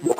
Hello,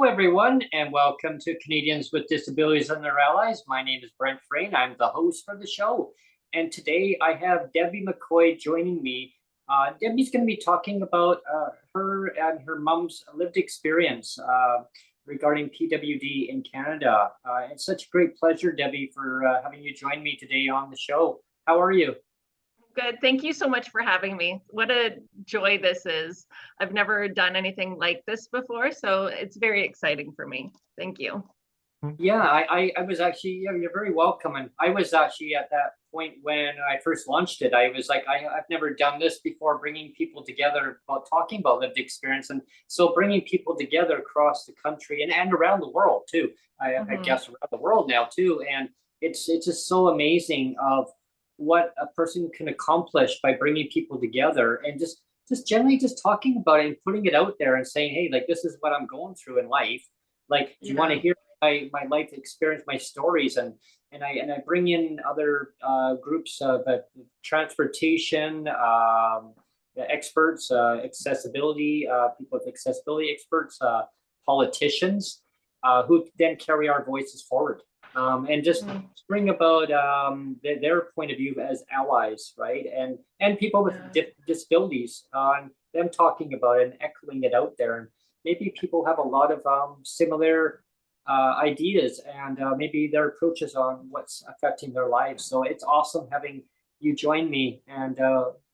everyone, and welcome to Canadians with Disabilities and Their Allies. My name is Brent Frain. I'm the host for the show. And today I have Debbie McCoy joining me. Debbie's going to be talking about her and her mom's lived experience regarding PWD in Canada. It's such a great pleasure, Debbie, for having you join me today on the show. How are you? Good. Thank you so much for having me. What a joy this is. I've never done anything like this before, so it's very exciting for me. Thank you. Yeah, I was actually, yeah, you're very welcome. And I was actually at that point when I first launched it. I was like, I've never done this before, bringing people together about talking about lived experience. And so bringing people together across the country and around the world too. I guess around the world now too. And it's just so amazing of what a person can accomplish by bringing people together and just generally just talking about it and putting it out there and saying, hey, like, this is what I'm going through in life. Like, do you want to hear my life experience, my stories? And I bring in other groups of transportation experts, accessibility, people with accessibility experts, politicians, who then carry our voices forward. And just bring about their point of view as allies, right? And people with disabilities, them talking about it and echoing it out there. And maybe people have a lot of similar ideas and maybe their approaches on what's affecting their lives. So it's awesome having you join me. And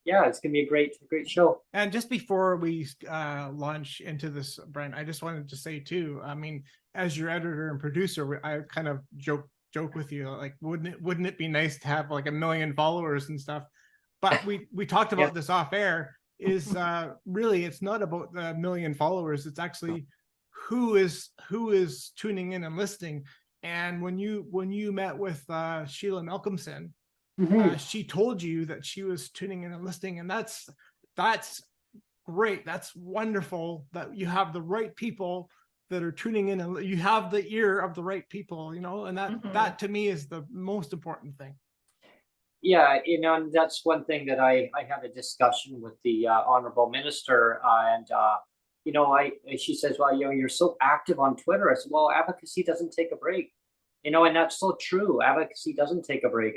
yeah, it's gonna be a great show. And just before we launch into this, Brent, I just wanted to say too, I mean, as your editor and producer, I kind of joke with you, like, wouldn't it be nice to have like 1 million followers and stuff? But we talked about this off air, is really, it's not about the 1 million followers. It's actually who is tuning in and listening. And when you met with Sheila Malcolmson, she told you that she was tuning in and listening, and that's great. That's wonderful that you have the right people that are tuning in, and you have the ear of the right people, you know, and that to me is the most important thing. Yeah, you know, and that's one thing that I had a discussion with the honorable minister, and you know, she says, well, you know, you're so active on Twitter. I said, well, advocacy doesn't take a break. You know, and that's so true. Advocacy doesn't take a break.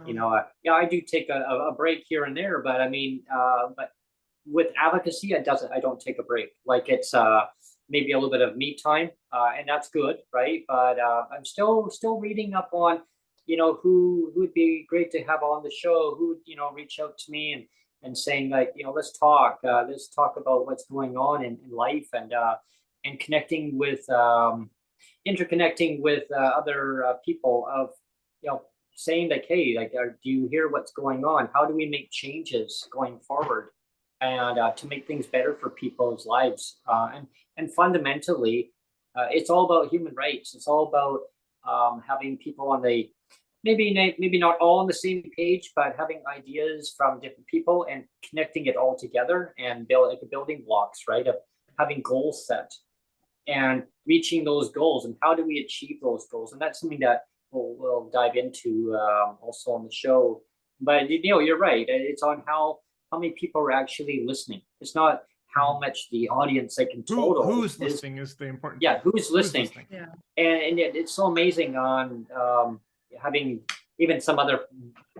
You know, yeah, I do take a break here and there, but I mean, but with advocacy, I don't take a break. Like, it's maybe a little bit of me time, and that's good, right? But I'm still reading up on, you know, who would be great to have on the show, who would, you know, reach out to me and saying, like, you know, let's talk about what's going on in life, and connecting with interconnecting with other people, of, you know, saying like, hey, like, do you hear what's going on? How do we make changes going forward, and to make things better for people's lives? And fundamentally, it's all about human rights. It's all about having people on the maybe not all on the same page, but having ideas from different people and connecting it all together and build like building blocks, right? Of having goals set and reaching those goals, and how do we achieve those goals? And that's something that we'll dive into also on the show. But you know, you're right. It's on how many people are actually listening. It's not how much the audience they can total. Who's listening is the important. Yeah, who's listening? Yeah. And it's so amazing on having even some other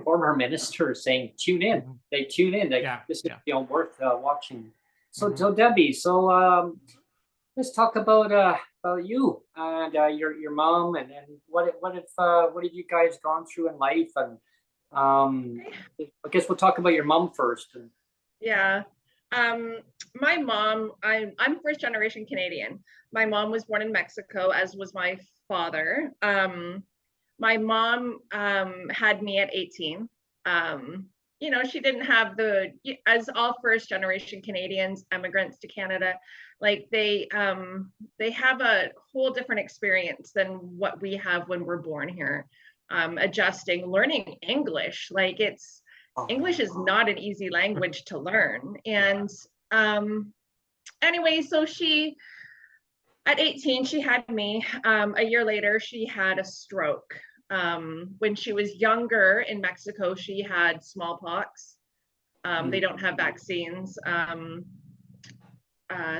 former ministers saying, tune in. They tune in. This is, you know, worth watching. So Debbie, so let's talk about you and your mom, and what have you guys gone through in life, and I guess we'll talk about your mom first. Yeah. My mom, I'm first generation Canadian. My mom was born in Mexico, as was my father. My mom had me at 18. You know, she didn't have as all first generation Canadians, immigrants to Canada, like they have a whole different experience than what we have when we're born here. Adjusting, learning English, like English is not an easy language to learn. And anyway, so at 18, she had me. A year later, she had a stroke. When she was younger in Mexico, she had smallpox. They don't have vaccines.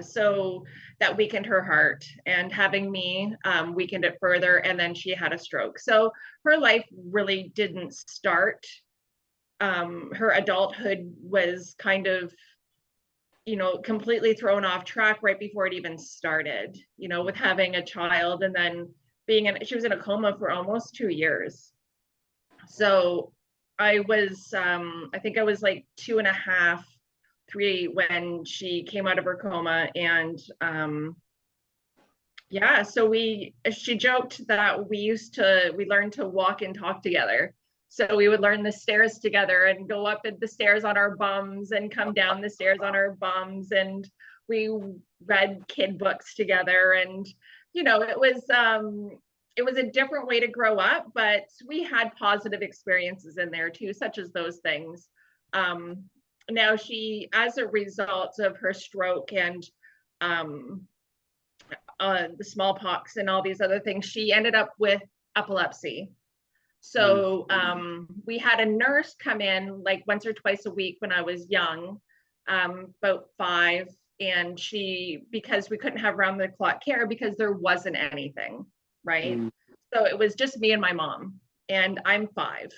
So that weakened her heart, and having me weakened it further. And then she had a stroke. So her life really didn't start. Her adulthood was kind of, you know, completely thrown off track right before it even started, you know, with having a child and then she was in a coma for almost 2 years. So I think I was like 2.5, 3 when she came out of her coma. And yeah, so she joked that we learned to walk and talk together. So we would learn the stairs together and go up the stairs on our bums and come down the stairs on our bums. And we read kid books together. And, you know, it was a different way to grow up, but we had positive experiences in there too, such as those things. Now she, as a result of her stroke and the smallpox and all these other things, she ended up with epilepsy. So we had a nurse come in like once or twice a week when I was young, about 5. And because we couldn't have round the clock care because there wasn't anything, right? So it was just me and my mom, and I'm 5.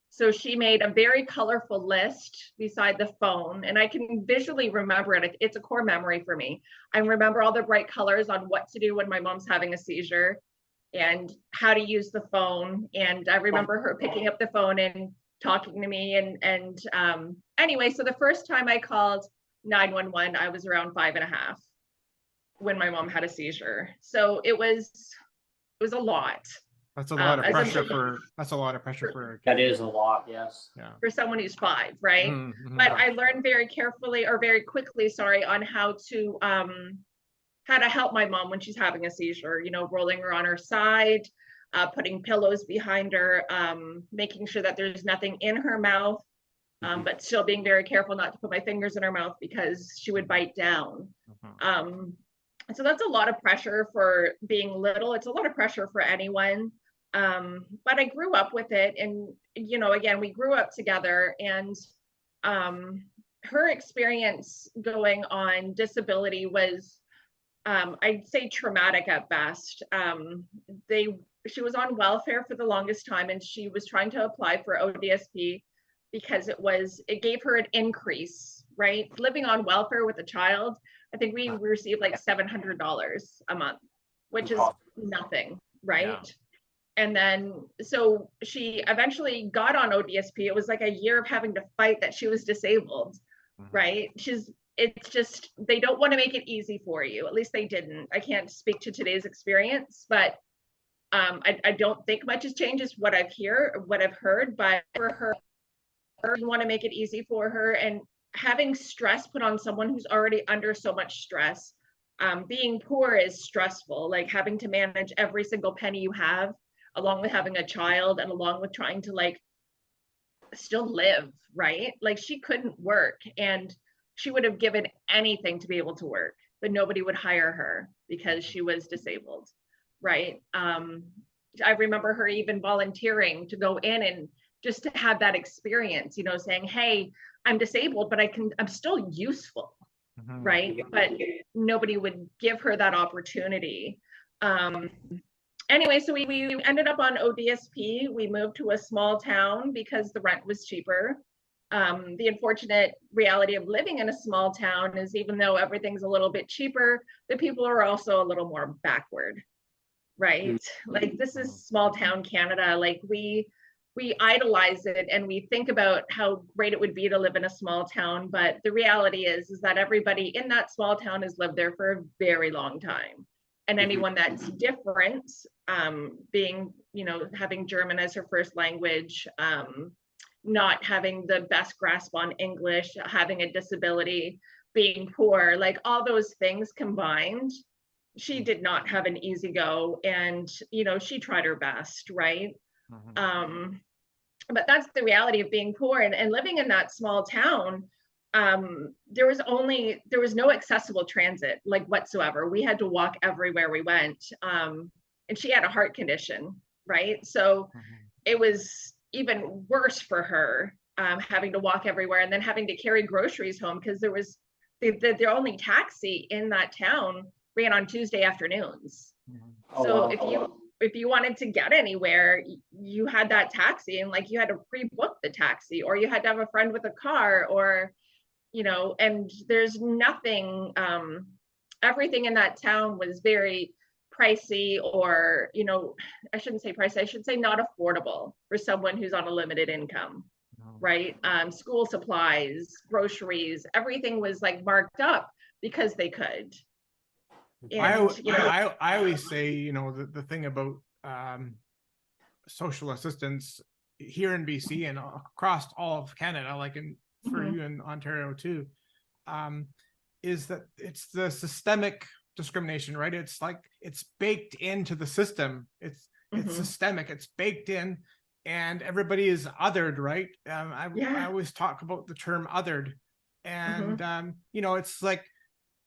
So she made a very colorful list beside the phone, and I can visually remember it. It's a core memory for me. I remember all the bright colors on what to do when my mom's having a seizure and how to use the phone. And I remember her picking up the phone and talking to me. And anyway, so the first time I called 911, I was around 5.5 when my mom had a seizure. So it was a lot. That's a lot of pressure for That is a lot, yes. Yeah. For someone who's 5, right? But I learned very quickly, on how to help my mom when she's having a seizure, you know, rolling her on her side, putting pillows behind her, making sure that there's nothing in her mouth, but still being very careful not to put my fingers in her mouth because she would bite down. So that's a lot of pressure for being little. It's a lot of pressure for anyone. But I grew up with it. And, you know, again, we grew up together, and her experience going on disability was, I'd say, traumatic at best. She was on welfare for the longest time, and she was trying to apply for ODSP because it gave her an increase, right? Living on welfare with a child, I think we received like $700 a month, which is nothing, right? Yeah. And then, so she eventually got on ODSP. It was like a year of having to fight that she was disabled, right? It's just, they don't want to make it easy for you. At least they didn't. I can't speak to today's experience, but I don't think much has changed is what I've heard, but for her, I didn't want to make it easy for her. And having stress put on someone who's already under so much stress, being poor is stressful, like having to manage every single penny you have, along with having a child and along with trying to like still live, right? Like she couldn't work, and she would have given anything to be able to work, but nobody would hire her because she was disabled, right? I remember her even volunteering to go in and just to have that experience, you know, saying, hey, I'm disabled, but I'm still useful, right? But nobody would give her that opportunity. Anyway, so we ended up on ODSP. We moved to a small town because the rent was cheaper. The unfortunate reality of living in a small town is, even though everything's a little bit cheaper, the people are also a little more backward, right? Like, this is small town Canada. Like we we idolize it and we think about how great it would be to live in a small town, but the reality is that everybody in that small town has lived there for a very long time. And anyone that's different, being, you know, having German as her first language, not having the best grasp on English, having a disability, being poor, like all those things combined, she did not have an easy go. And, you know, she tried her best, right? But that's the reality of being poor and living in that small town. There was no accessible transit, like whatsoever. We had to walk everywhere we went. And she had a heart condition, right? So it was even worse for her, having to walk everywhere and then having to carry groceries home, because there was the only taxi in that town ran on Tuesday afternoons. So if you wanted to get anywhere, you had that taxi, and like you had to pre-book the taxi, or you had to have a friend with a car, or, you know, and there's nothing, everything in that town was very pricey, or, you know, I shouldn't say pricey, I should say not affordable for someone who's on a limited income, right? School supplies, groceries, everything was like marked up because they could. And, you know, I always say, you know, the thing about social assistance here in BC and across all of Canada, like for you in Ontario too, is that it's the systemic discrimination, right? It's like it's baked into the system. It's systemic. It's baked in, and everybody is othered, right? I always talk about the term othered, and you know, it's like,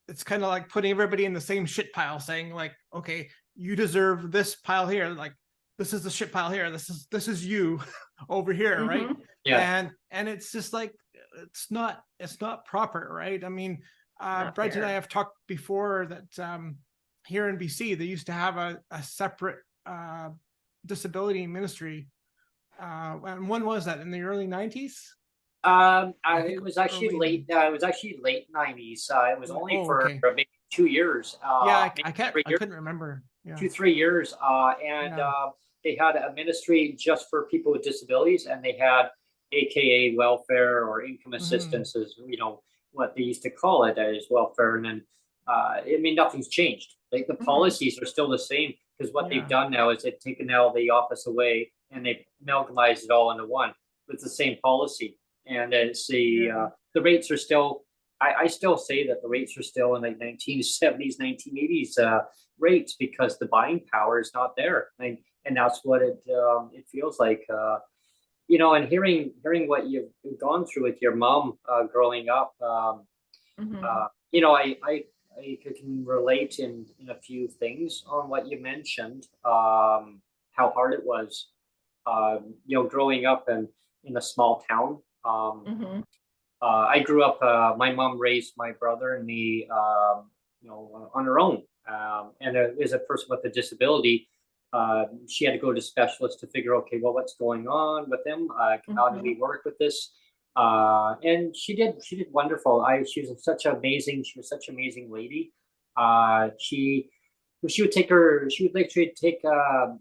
it's kind of like putting everybody in the same shit pile, saying like, okay, you deserve this pile here. Like, this is the shit pile here. This is you over here, right? Yeah. And it's just like, it's not proper, right? I mean, Brent and I have talked before that here in BC, they used to have a separate disability ministry. And when was that? In the early 90s? It was actually late. It was actually late 90s. It was only for maybe 2 years. I couldn't remember. 2-3 years. They had a ministry just for people with disabilities, and they had AKA welfare or income assistance, as you know what they used to call it, as welfare. And then I mean, nothing's changed. Like the policies are still the same, because what they've done now is they've taken now the office away and they've amalgamized it all into one. It's the same policy. And it's the rates are still, I still say that the rates are still in the 1970s, 1980s rates, because the buying power is not there. And that's what it feels like, you know, and hearing what you've gone through with your mom growing up, you know, I can relate in a few things on what you mentioned, how hard it was, you know, growing up in a small town. I grew up, my mom raised my brother and me, you know, on her own. And as a person with a disability, she had to go to specialists to figure, okay, well, what's going on with them? How do we work with this? And she did wonderful. She was such an amazing lady. She would literally take, you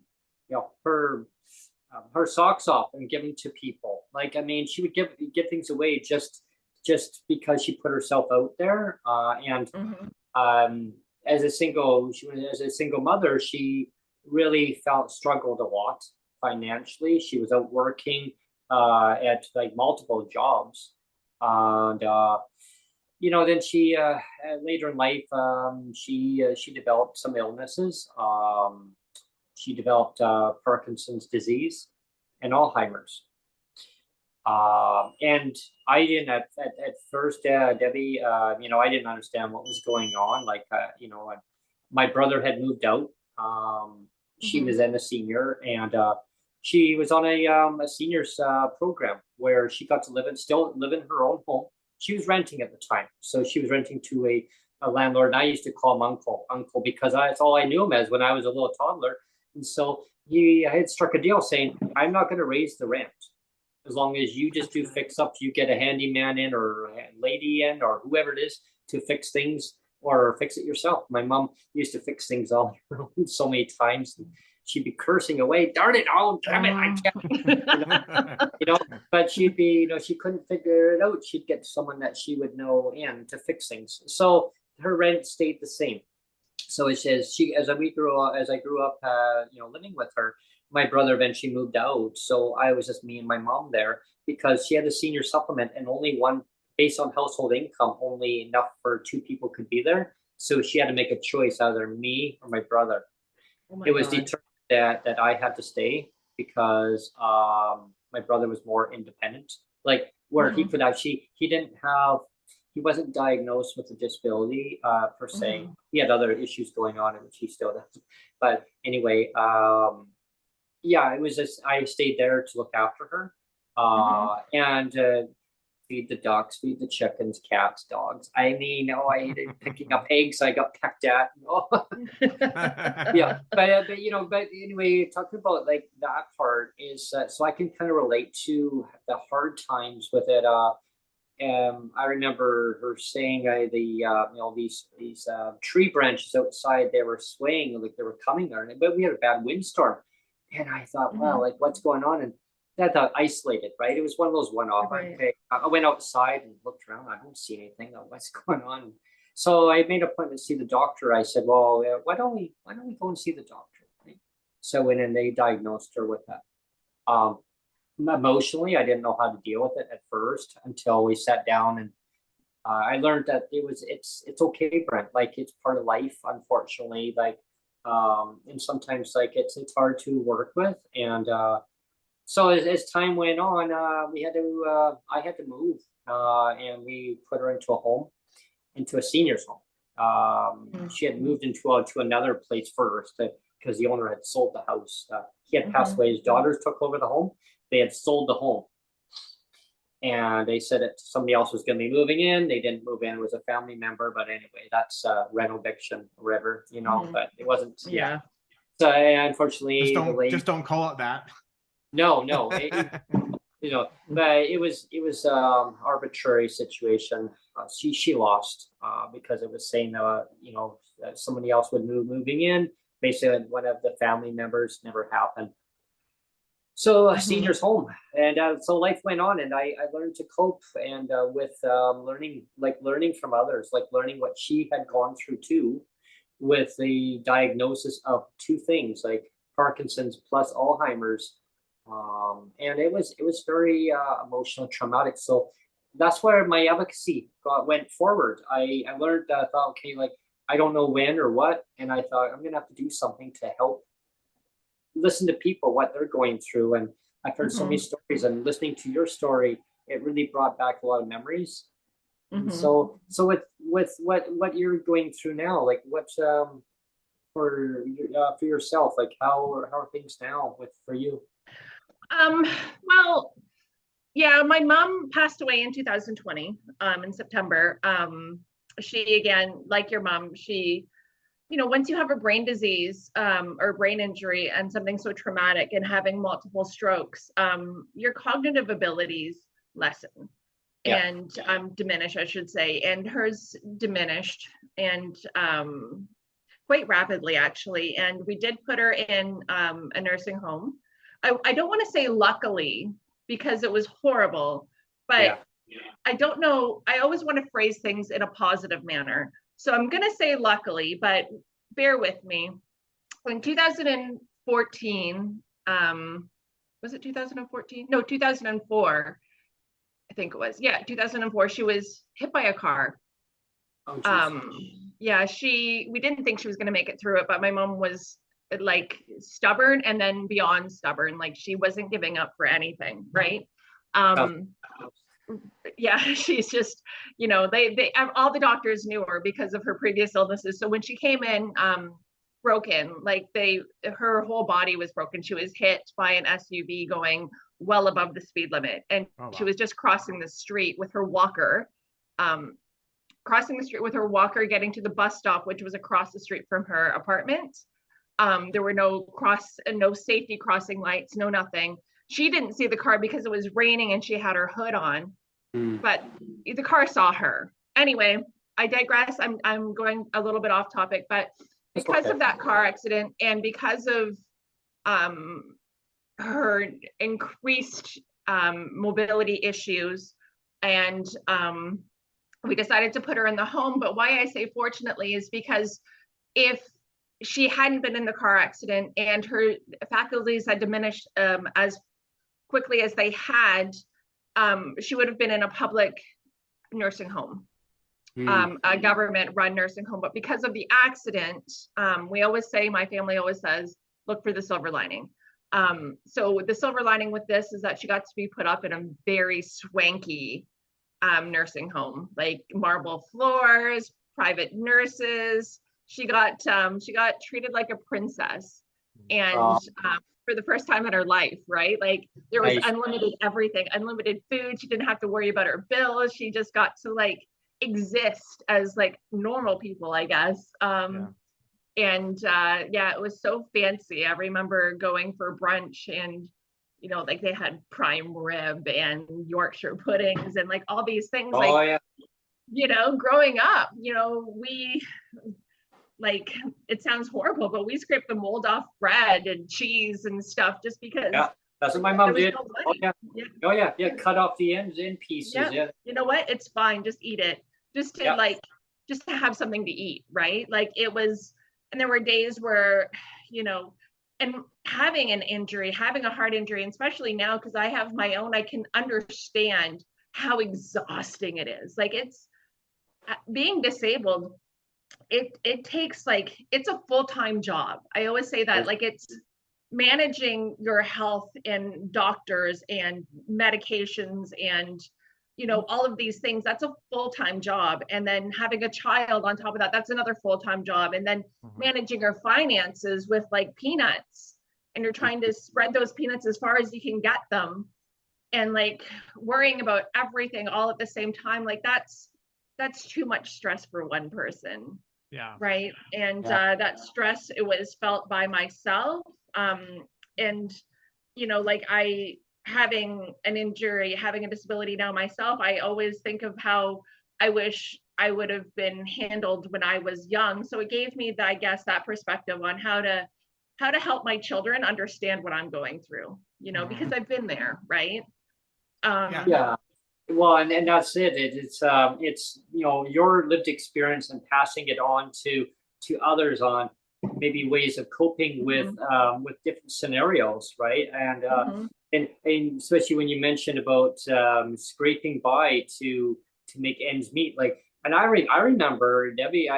know, her socks off and give them to people. Like, I mean, she would give things away just because she put herself out there. As a single mother, she really struggled a lot financially. She was out working at like multiple jobs, and you know, then she later in life, she developed some illnesses. She developed Parkinson's disease and Alzheimer's. And I didn't at first, Debbie, you know, I didn't understand what was going on. Like, you know, my brother had moved out. She was then a senior, and she was on a seniors program where she got to still live in her own home. She was renting at the time, so she was renting to a landlord. And I used to call him uncle, because that's all I knew him as when I was a little toddler. And so he had struck a deal saying, I'm not going to raise the rent as long as you just do fix up. You get a handyman in, or a lady in, or whoever it is, to fix things, or fix it yourself. My mom used to fix things all so many times. she'd be cursing away, darn it, oh damn it, I can't, but she'd be, she couldn't figure it out. She'd get someone that she would know in to fix things. So her rent stayed the same. So it says as I grew up, living with her, my brother eventually moved out. So I was just me and my mom there because she had a senior supplement and only one, based on household income, only enough for 2 people could be there. So she had to make a choice, either me or my brother. It was determined that I had to stay because my brother was more independent, like where he could actually, he wasn't diagnosed with a disability per se. He had other issues going on, and which he still does. But anyway, yeah, it was just, I stayed there to look after her and feed the ducks, feed the chickens, cats, dogs. I mean, I hated picking up eggs. I got pecked at. Yeah, but anyway, talking about like that part is so I can kind of relate to the hard times with it. I remember her saying these tree branches outside, they were swaying like they were coming there, but we had a bad windstorm, and I thought, wow, like what's going on? And I thought isolated, right? It was one of those one-off. Right. I went outside and looked around. I don't see anything. What's going on? So I made a point to see the doctor. I said, well, why don't we go and see the doctor? Right? So I went and they diagnosed her with that. Emotionally, I didn't know how to deal with it at first until we sat down, and I learned that it's okay, Brent. Like, it's part of life, unfortunately. Like, and sometimes like it's hard to work with, and so as time went on, I had to move, and we put her into a senior's home. She had moved into another place first because the owner had sold the house. He had passed away. His daughters took over the home. They had sold the home, and they said that somebody else was going to be moving in. They didn't move in. It was a family member, but anyway, that's rent eviction, whatever, but it wasn't. Yeah. So unfortunately, just don't call it that. No, but it was arbitrary situation. She lost because it was saying that somebody else would moving in. Basically, one of the family members, never happened. So senior's home, and so life went on, and I learned to cope, and with learning from others, like learning what she had gone through too, with the diagnosis of 2 things, like Parkinson's plus Alzheimer's, and it was very emotional, traumatic. So that's where my advocacy went forward. I learned that. I thought, okay, like I don't know when or what, and I thought I'm gonna have to do something to help. Listen to people, what they're going through, and I've heard so many stories, and listening to your story, it really brought back a lot of memories. And so with what you're going through now, like what's for yourself, like how are things now for you? Well, yeah, my mom passed away in 2020 in September. She, again, like your mom, she, once you have a brain disease or brain injury and something so traumatic, and having multiple strokes, your cognitive abilities lessen and diminish, I should say. And hers diminished, and quite rapidly, actually. And we did put her in a nursing home. I don't want to say luckily, because it was horrible, but I don't know. I always want to phrase things in a positive manner. So I'm going to say luckily, but bear with me. In 2014, was it 2014? No, 2004. I think it was. Yeah, 2004. She was hit by a car. Yeah, we didn't think she was going to make it through it, but my mom was like stubborn, and then beyond stubborn. Like, she wasn't giving up for anything, right? Yeah, she's just, they all the doctors knew her because of her previous illnesses. So when she came in broken, like her whole body was broken. She was hit by an SUV going well above the speed limit, and she was just crossing the street with her walker, getting to the bus stop, which was across the street from her apartment. There were no safety crossing lights, no nothing. She didn't see the car because it was raining and she had her hood on, but the car saw her. Anyway, I digress. I'm going a little bit off topic, but because of that car accident, and because of her increased mobility issues, and we decided to put her in the home. But why I say fortunately is because if she hadn't been in the car accident and her faculties had diminished as quickly as they had, she would have been in a public nursing home, a government-run nursing home. But because of the accident, we always say, my family always says, look for the silver lining. So the silver lining with this is that she got to be put up in a very swanky nursing home, like marble floors, private nurses. She got treated like a princess, and for the first time in her life, right? Like there was unlimited everything, unlimited food. She didn't have to worry about her bills. She just got to like exist as like normal people, I guess. And yeah, it was so fancy. I remember going for brunch, and you know, like they had prime rib and Yorkshire puddings and like all these things. You know, growing up, you know, we, like, it sounds horrible, but we scraped the mold off bread and cheese and stuff just because. Yeah, that's what my mom did. No Cut off the ends in pieces. Yeah. You know what? It's fine. Just eat it. Just to like, just to have something to eat, right? Like it was, and there were days where, you know, and having an injury, having a heart injury, and especially now because I have my own, I can understand how exhausting it is. Like it's being disabled. It takes like, it's a full-time job. I always say that, like it's managing your health and doctors and medications and, you know, all of these things. That's a full-time job. And then having a child on top of that, that's another full-time job. And then managing your finances with like peanuts, and you're trying to spread those peanuts as far as you can get them, and like worrying about everything all at the same time. Like that's too much stress for one person. Yeah. Right. And that stress, it was felt by myself. And, you know, like having an injury, having a disability now myself, I always think of how I wish I would have been handled when I was young. So it gave me, I guess, that perspective on how to help my children understand what I'm going through, you know, because I've been there. Right. Well, and that's it. It's you know, your lived experience and passing it on to others on maybe ways of coping with different scenarios, right? And and especially when you mentioned about scraping by to make ends meet, like. And I remember, Debbie,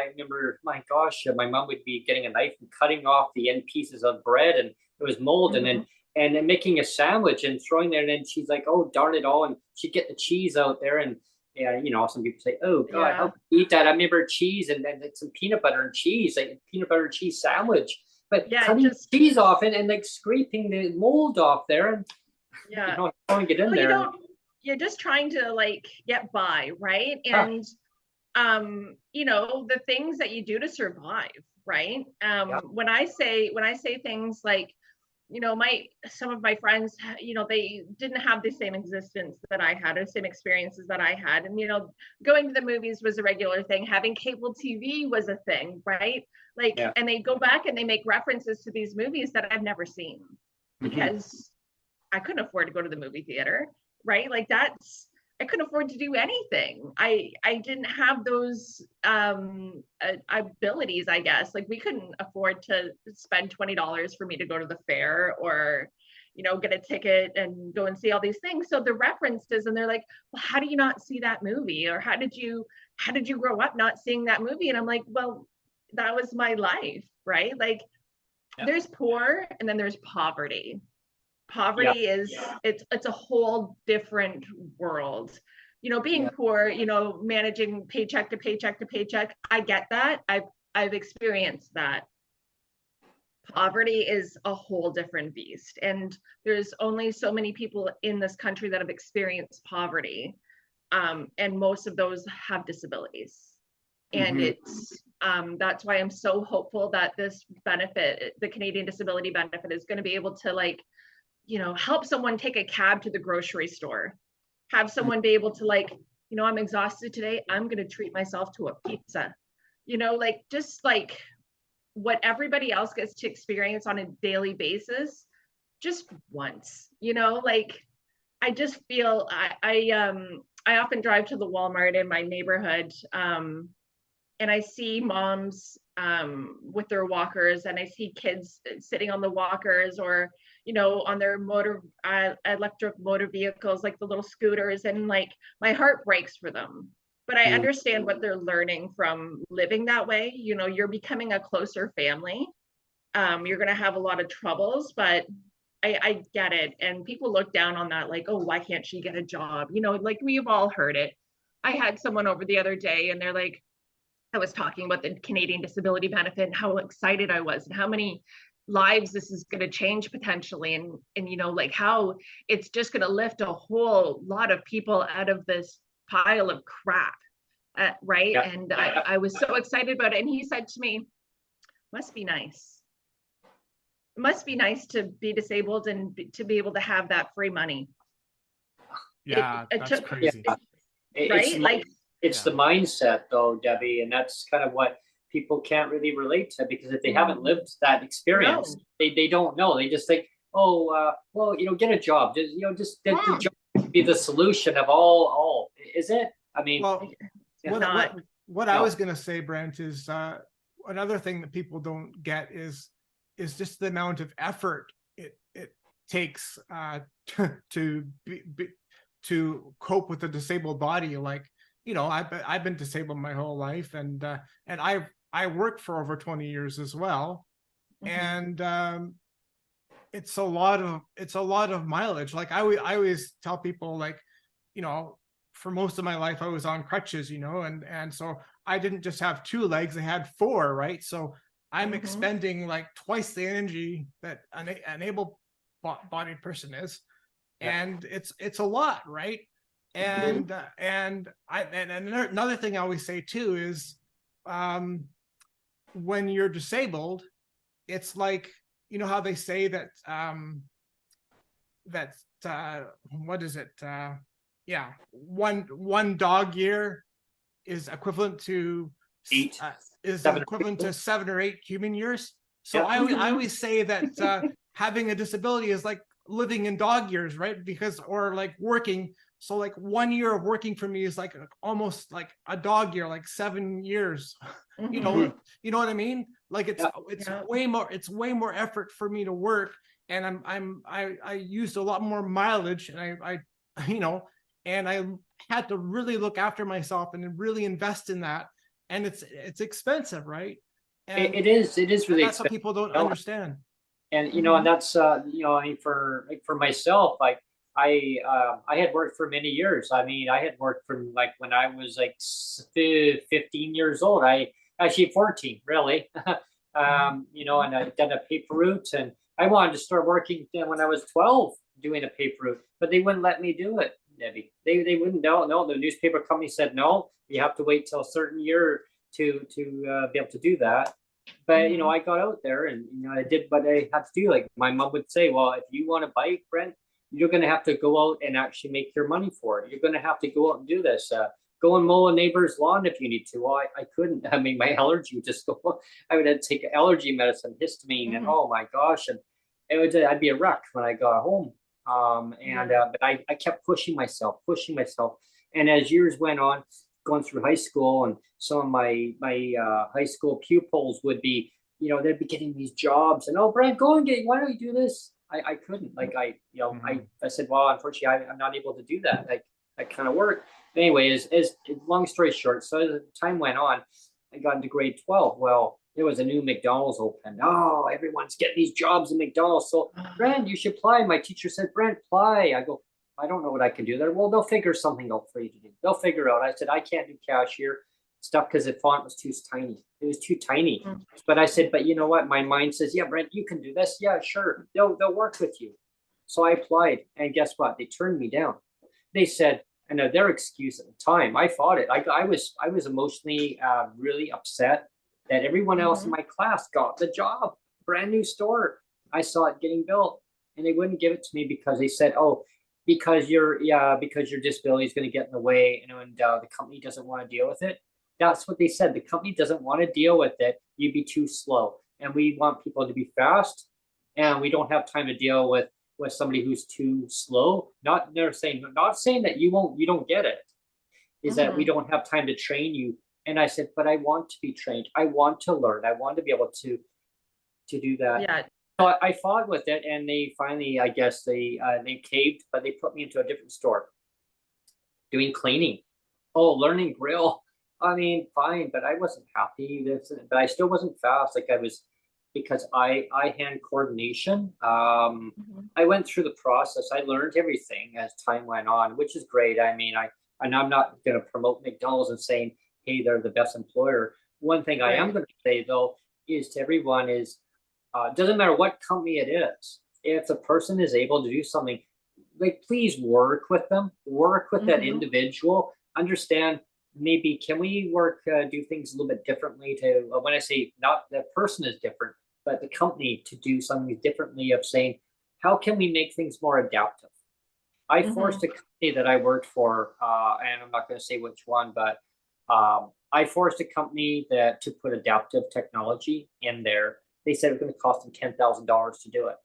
my gosh, my mom would be getting a knife and cutting off the end pieces of bread, and it was mold, and then making a sandwich and throwing there, and then she's like, oh, darn it all, and she'd get the cheese out there, and you know, some people say, oh God, how can you eat that? I remember cheese and then like some peanut butter and cheese, like peanut butter and cheese sandwich, but cutting cheese off and like scraping the mold off there, and you know, trying to get in there. You're just trying to like get by, right? And you know, the things that you do to survive, right? When I say things like, you know, some of my friends, you know, they didn't have the same existence that I had, or same experiences that I had. And, you know, going to the movies was a regular thing. Having cable TV was a thing, right? Like, and they go back and they make references to these movies that I've never seen because I couldn't afford to go to the movie theater, right? Like I couldn't afford to do anything. I didn't have those abilities, I guess. Like we couldn't afford to spend $20 for me to go to the fair, or, you know, get a ticket and go and see all these things. So the references, and they're like, well, how do you not see that movie? Or how did you grow up not seeing that movie? And I'm like, well, that was my life, right? Like there's poor and then there's poverty. Poverty is, it's a whole different world. You know, being poor, you know, managing paycheck to paycheck to paycheck, I get that. I've experienced that. Poverty is a whole different beast. And there's only so many people in this country that have experienced poverty. And most of those have disabilities. And it's, that's why I'm so hopeful that this benefit, the Canadian Disability Benefit, is going to be able to, like, you know, help someone take a cab to the grocery store, have someone be able to, like, you know, I'm exhausted today, I'm going to treat myself to a pizza, you know, like, just like what everybody else gets to experience on a daily basis just once, you know, like I just feel I often drive to the Walmart in my neighborhood, and I see moms with their walkers, and I see kids sitting on the walkers, or you know, on their electric motor vehicles, like the little scooters, and like my heart breaks for them. But I understand what they're learning from living that way. You know, you're becoming a closer family. You're going to have a lot of troubles, but I get it. And people look down on that, like, oh, why can't she get a job? You know, like we've all heard it. I had someone over the other day, and they're like, I was talking about the Canadian disability benefit and how excited I was and how many lives this is going to change potentially. And, you know, like how it's just going to lift a whole lot of people out of this pile of crap. Right. Yeah. And I was so excited about it. And he said to me, must be nice. It must be nice to be disabled and to be able to have that free money. Yeah, that's crazy. Right? It's the mindset though, Debbie, and that's kind of what people can't really relate to, because if they haven't lived that experience, they don't know. They just think, oh, well, you know, get a job. Just, you know, just the job be the solution of all. Is it? I mean, well, what I was gonna say, Brent, is another thing that people don't get is just the amount of effort it takes to cope with a disabled body. Like, you know, I've been disabled my whole life, and I worked for over 20 years as well, and it's a lot of mileage. Like I always tell people, like, you know, for most of my life I was on crutches, you know, and so I didn't just have 2 legs, I had 4, right? So I'm expending like twice the energy that an able-bodied person is, and it's a lot, right? And another thing I always say too is, when you're disabled, it's like, you know how they say that what is it? One dog year is equivalent to 8 equivalent to 7 or 8 human years. So I always say that having a disability is like living in dog years, right? Because, or like working. So like 1 year of working for me is like almost like a dog year, like 7 years. You know what I mean? Like it's way more effort for me to work, and I used a lot more mileage, and I you know, and I had to really look after myself and really invest in that, and it's expensive, right? And it is really that's expensive. what people don't understand. And you know, and that's you know, I mean, for myself, like I had worked for many years. I mean, I had worked from like when I was like 15 years old. I actually 14, really. You know, and I done a paper route, and I wanted to start working when I was 12 doing a paper route, but they wouldn't let me do it, Debbie. They wouldn't. No, the newspaper company said no. You have to wait till a certain year to be able to do that. But you know, I got out there, and you know, I did what I had to do. Like my mom would say, well, if you want a bike, Brent, you're going to have to go out and actually make your money for it. You're going to have to go out and do this. Go and mow a neighbor's lawn if you need to. Well, I couldn't. I mean, my allergy would just go. I would have to take allergy medicine, histamine, and oh my gosh, and I'd be a wreck when I got home. But I kept pushing myself, and as years went on, going through high school, and some of my high school pupils would be, you know, they'd be getting these jobs, and oh, Brent, go and get. Why don't you do this? I couldn't. Like I said, well, unfortunately, I'm not able to do that. Like that kind of work. Anyway, as long story short, so as time went on, I got into grade 12. Well, there was a new McDonald's open. Oh, everyone's getting these jobs in McDonald's. So, Brent, you should apply. My teacher said, Brent, apply. I go, I don't know what I can do there. Well, they'll figure something out for you to do. They'll figure out. I said, I can't do cashier stuff because the font was too tiny. It was too tiny. But I said, but you know what? My mind says, yeah, Brent, you can do this. Yeah, sure. They'll work with you. So I applied, and guess what? They turned me down. They said, and their excuse at the time, I fought it. I was emotionally really upset that everyone else in my class got the job, brand new store. I saw it getting built, and they wouldn't give it to me because they said, oh, because your disability is going to get in the way, and the company doesn't want to deal with it. That's what they said. The company doesn't want to deal with it. You'd be too slow. and we want people to be fast, and we don't have time to deal with somebody who's too slow. Not saying that you don't get it, is that we don't have time to train you. And I said, but I want to be trained. I want to learn. I want to be able to do that. Yeah. So I fought with it, and they finally, I guess they caved, but they put me into a different store doing cleaning. Oh, learning grill. I mean, fine, but I wasn't happy. But I still wasn't fast like I was, because hand coordination. I went through the process. I learned everything as time went on, which is great. I mean, and I'm not going to promote McDonald's and saying, hey, they're the best employer. One thing I am going to say though is to everyone is, doesn't matter what company it is, if the person is able to do something, like, please work with them, work with that individual, understand, maybe can we do things a little bit differently to, when I say not the person is different, but the company to do something differently, of saying, how can we make things more adaptive? I forced a company that I worked for, and I'm not going to say which one, but I forced a company to put adaptive technology in there. They said it was going to cost them $10,000 to do it.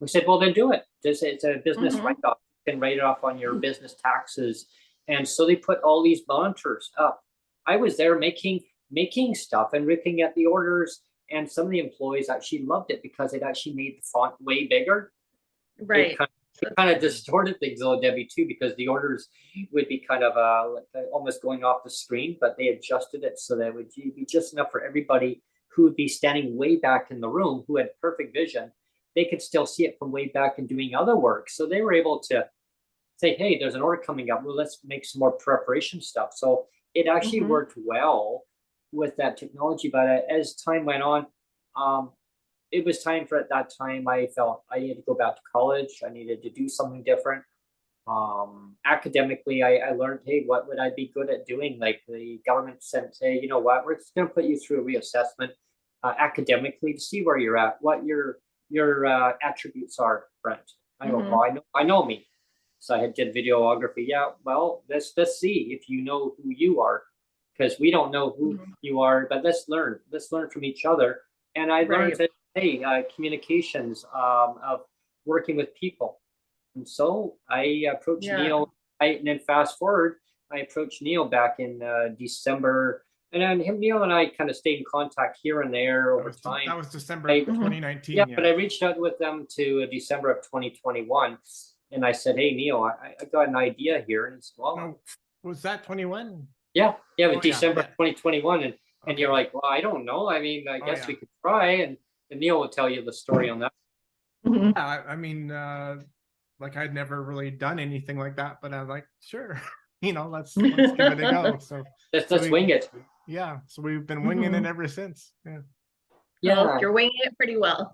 We said, well, then do it. It's a business write-off. You can write it off on your business taxes. And so they put all these monitors up. I was there making stuff and looking at the orders, and some of the employees actually loved it because it actually made the font way bigger. Right. It kind of distorted things though, Debbie, too, because the orders would be kind of almost going off the screen, but they adjusted it so that it would be just enough for everybody who would be standing way back in the room, who had perfect vision. They could still see it from way back and doing other work. So they were able to say, hey, there's an order coming up. Well, let's make some more preparation stuff. So it actually worked well with that technology. But as time went on, it was time for, at that time, I felt I needed to go back to college. I needed to do something different. Academically, I learned, hey, what would I be good at doing? Like, the government said, hey, you know what, we're just going to put you through a reassessment academically to see where you're at, what your attributes are, Brent. I go, well, I know me. So I did videography. Yeah, well, let's see if you know who you are, because we don't know who you are, but let's learn from each other. And I learned that, hey, communications of working with people. And so I approached Neil, and then fast forward, I approached Neil back in December, and then Neil and I kind of stayed in contact here and there over time. That was December 2019. Yeah, but I reached out with them to December of 2021, and I said, hey, Neil, I got an idea here. And he said, well, no, was that 21? Yeah, it was December 2021, and you're like, well, I don't know. I mean, I guess we could try, and Neil will tell you the story on that. I mean, like, I'd never really done anything like that, but I was like, sure, let's give it a go. So let's wing it. Yeah, so we've been winging it ever since. Well, you're winging it pretty well.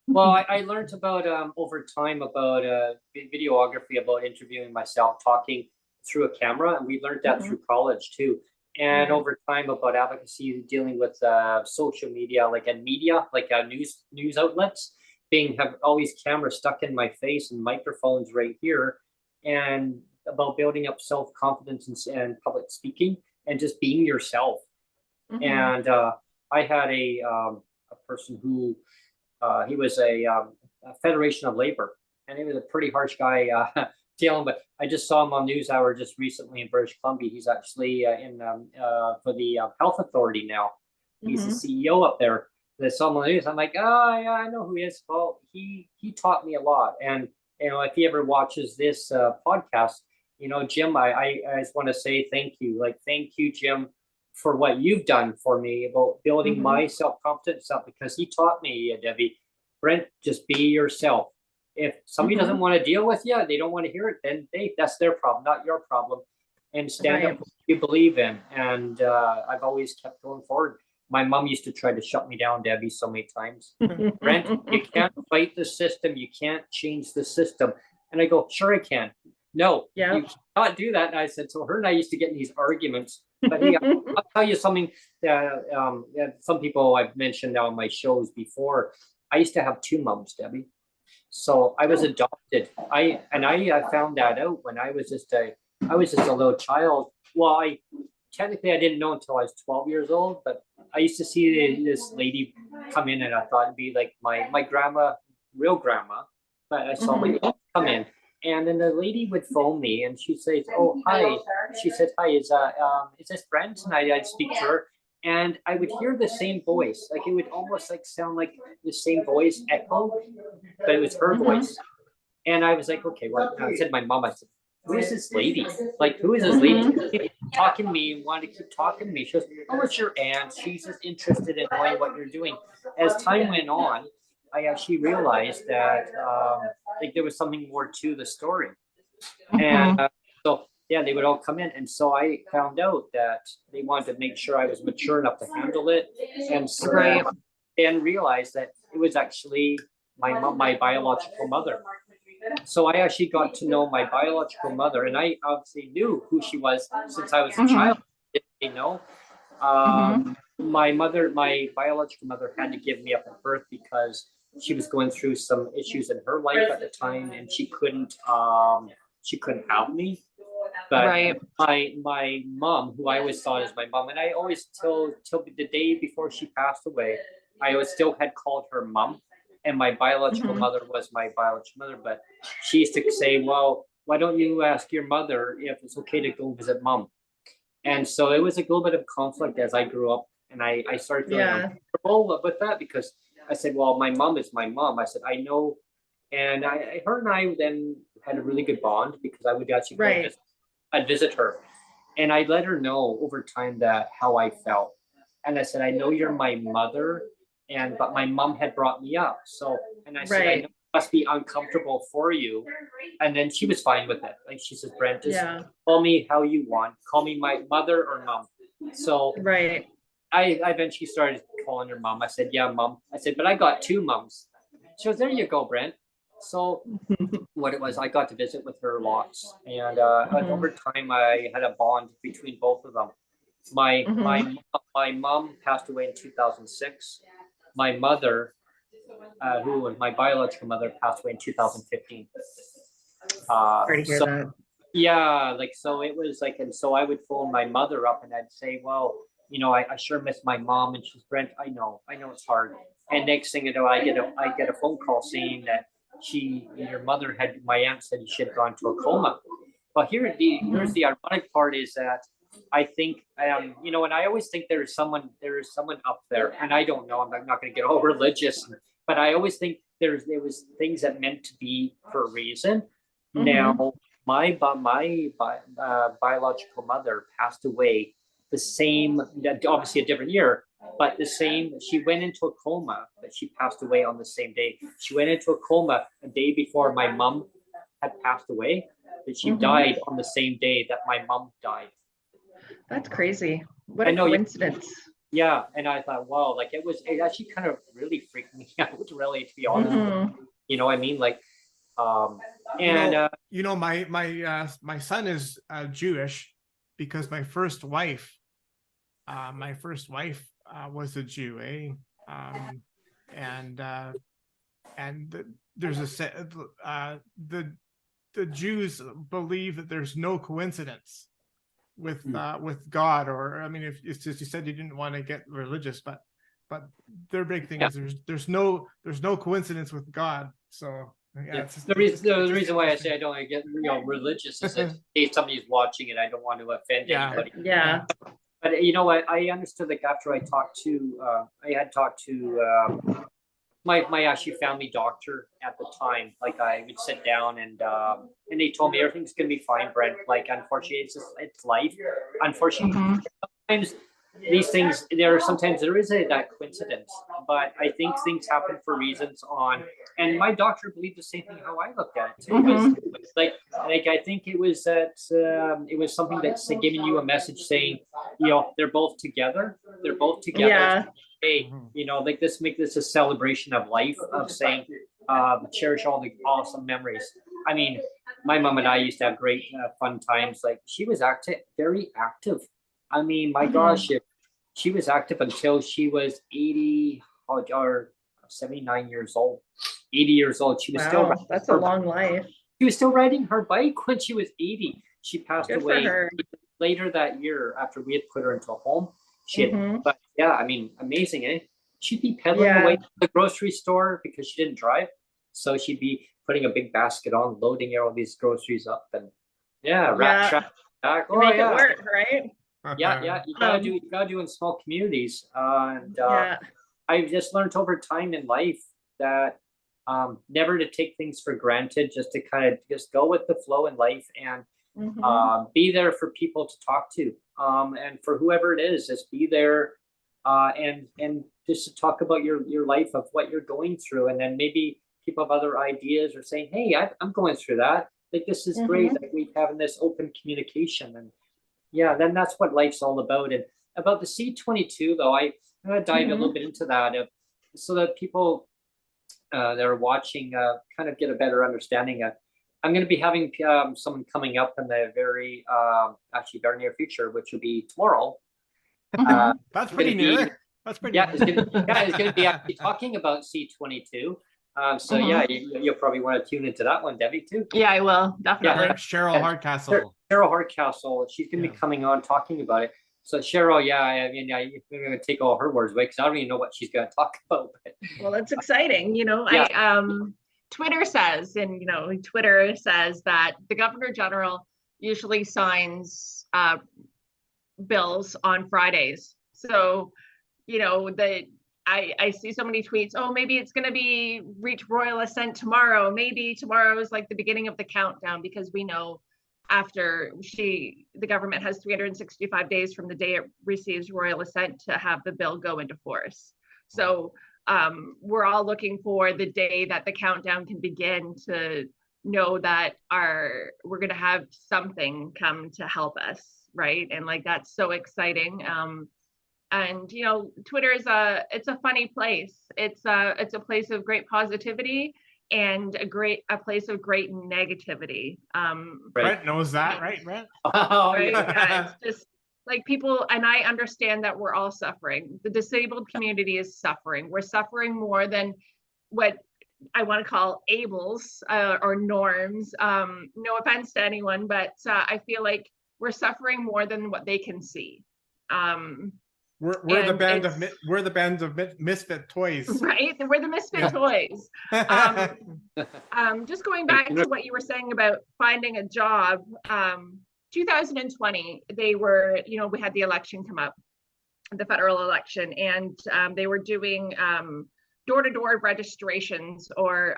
Well, I learned about over time about videography, about interviewing myself, talking through a camera, and we learned that through college too. And over time about advocacy, dealing with social media, like news outlets, have all these cameras stuck in my face and microphones right here, and about building up self-confidence and public speaking and just being yourself. And I had a person who he was a Federation of Labor, and he was a pretty harsh guy dealing, but I just saw him on NewsHour just recently in British Columbia. He's actually for the Health Authority now. He's the CEO up there. I saw him on the news. I'm like, oh yeah, I know who he is. Well, he taught me a lot. And if he ever watches this podcast, Jim, I just want to say thank you. Like, thank you, Jim, for what you've done for me about building my self-confidence up, because he taught me, Debbie, Brent, just be yourself. If somebody doesn't want to deal with you, they don't want to hear it, then that's their problem, not your problem. And stand up for what you believe in. And I've always kept going forward. My mom used to try to shut me down, Debbie, so many times. Brent, you can't fight the system. You can't change the system. And I go, sure I can. No, you cannot do that. And I said, so her and I used to get in these arguments. But hey, I'll tell you something that some people I've mentioned on my shows before. I used to have two moms, Debbie. So I was adopted. I found that out when I was just a little child. Well, technically I didn't know until I was 12 years old, but I used to see this lady come in, and I thought it'd be like my grandma, real grandma, but I saw my mom come in, and then the lady would phone me, and she says, "Oh, hi." She says, "Hi, is this Brent?" And I'd speak to her, and I would hear the same voice, like it would almost like sound like the same voice echo, but it was her voice. And I was like, okay, well, I said to my mom, I said, who is this lady? Like, who is this lady? She kept talking to me and wanted to keep talking to me. She goes, oh, it's your aunt. She's just interested in knowing what you're doing. As time went on, I actually realized that like there was something more to the story. And so, yeah, they would all come in. And so I found out that they wanted to make sure I was mature enough to handle it. And so and realized that it was actually my biological mother. So I actually got to know my biological mother, and I obviously knew who she was since I was a child. You know, my biological mother had to give me up at birth because she was going through some issues in her life at the time, and she couldn't have me. But my mom, who I always thought as my mom, and I always till the day before she passed away, I always still had called her mom. And my biological mother was my biological mother, but she used to say, well, why don't you ask your mother if it's okay to go visit mom? And so it was a little bit of conflict as I grew up, and I started feeling uncomfortable with that because I said, well, my mom is my mom. I said, I know. And her and I then had a really good bond because I would actually go I'd visit her. And I let her know over time that how I felt. And I said, I know you're my mother, but my mom had brought me up. So, and I said, I know it must be uncomfortable for you. And then she was fine with it. Like she says, Brent, just call me how you want. Call me my mother or mom. So I eventually started calling her mom. I said, yeah, mom. I said, but I got two moms. She goes, there you go, Brent. So what it was, I got to visit with her lots. And over time, I had a bond between both of them. My mom passed away in 2006. My mother, who was my biological mother, passed away in 2015. Sorry to hear that. Yeah, like so it was like, and so I would phone my mother up and I'd say, well, you know, I sure miss my mom, and she's Brent. I know it's hard. And next thing you know, I get a phone call saying that your mother my aunt said she had gone to a coma. But here's the ironic part is that I think, you know, and I always think there is someone up there, and I don't know, I'm not going to get all religious, but I always think there was things that meant to be for a reason. Now, my biological mother passed away the same, obviously a different year, but the same, she went into a coma, but she passed away on the same day. She went into a coma a day before my mom had passed away, but she died on the same day that my mom died. That's crazy. What a coincidence. Yeah, and I thought, wow, like it actually kind of really freaked me out, really, to be honest. You know what I mean? Like, you know, my son is Jewish because my first wife was a Jew, and there's the Jews believe that there's no coincidence with God, or I mean, if it's just, you said you didn't want to get religious, but their big thing is there's no coincidence with God. So the reason why I say I don't want to get religious is that if somebody's watching it, I don't want to offend anybody. But you know what, I understood, like after I had talked to my actually family doctor at the time. Like I would sit down and they told me everything's gonna be fine, Brent. Like unfortunately, it's life. Unfortunately, sometimes these things there is that coincidence, but I think things happen for reasons and my doctor believed the same thing how I looked at it too. It was like I think it was that it was something that's giving you a message saying, you know, they're both together. Hey, you know, like make this a celebration of life, of saying, cherish all the awesome memories. I mean, my mom and I used to have great fun times. Like she was very active. I mean, my gosh, she was active until she was 80 or 79 years old, 80 years old. She was still. That's a long life. She was still riding her bike when she was 80. She passed away later that year after we had put her into a home. But Yeah, I mean, amazing, eh? She'd be pedaling away to the grocery store because she didn't drive. So she'd be putting a big basket on, loading all these groceries up, and rat trap back. To make it work, right? Yeah, you gotta do in small communities. I've just learned over time in life that never to take things for granted, just to kind of just go with the flow in life, and be there for people to talk to, and for whoever it is, just be there, and just to talk about your life of what you're going through, and then maybe people have other ideas or saying, hey, I'm going through that, like this is great, like we having this open communication, and then that's what life's all about. And about the C22 though, I'm gonna dive a little bit into that, so that people that are watching kind of get a better understanding of. I'm going to be having someone coming up in the actually very near future, which will be tomorrow. That's pretty near. That's pretty. Yeah, it's going to be actually talking about C22. So you'll probably want to tune into that one, Debbie, too. Yeah, I will, definitely. Cheryl Hardcastle. Cheryl Hardcastle. She's going to be coming on talking about it. So Cheryl, I mean, you're going to take all her words away because I don't even know what she's going to talk about. But. Well, that's exciting. Twitter says that the Governor General usually signs bills on Fridays. So, I see so many tweets. Oh, maybe it's going to reach royal assent tomorrow. Maybe tomorrow is like the beginning of the countdown, because we know after the government has 365 days from the day it receives royal assent to have the bill go into force. So we're all looking for the day that the countdown can begin to know that we're going to have something come to help us, right? And like that's so exciting. And Twitter is it's a funny place. It's a place of great positivity and a place of great negativity. Brent knows that, right, Brent? Oh, right? Yeah, it's just like people, and I understand that we're all suffering. The disabled community is suffering. We're suffering more than what I want to call ables or norms. No offense to anyone, but I feel like we're suffering more than what they can see. We're the band of misfit toys, right? We're the misfit toys. Just going back to what you were saying about finding a job. 2020, we had the election come up, the federal election, and they were doing door-to-door registrations, or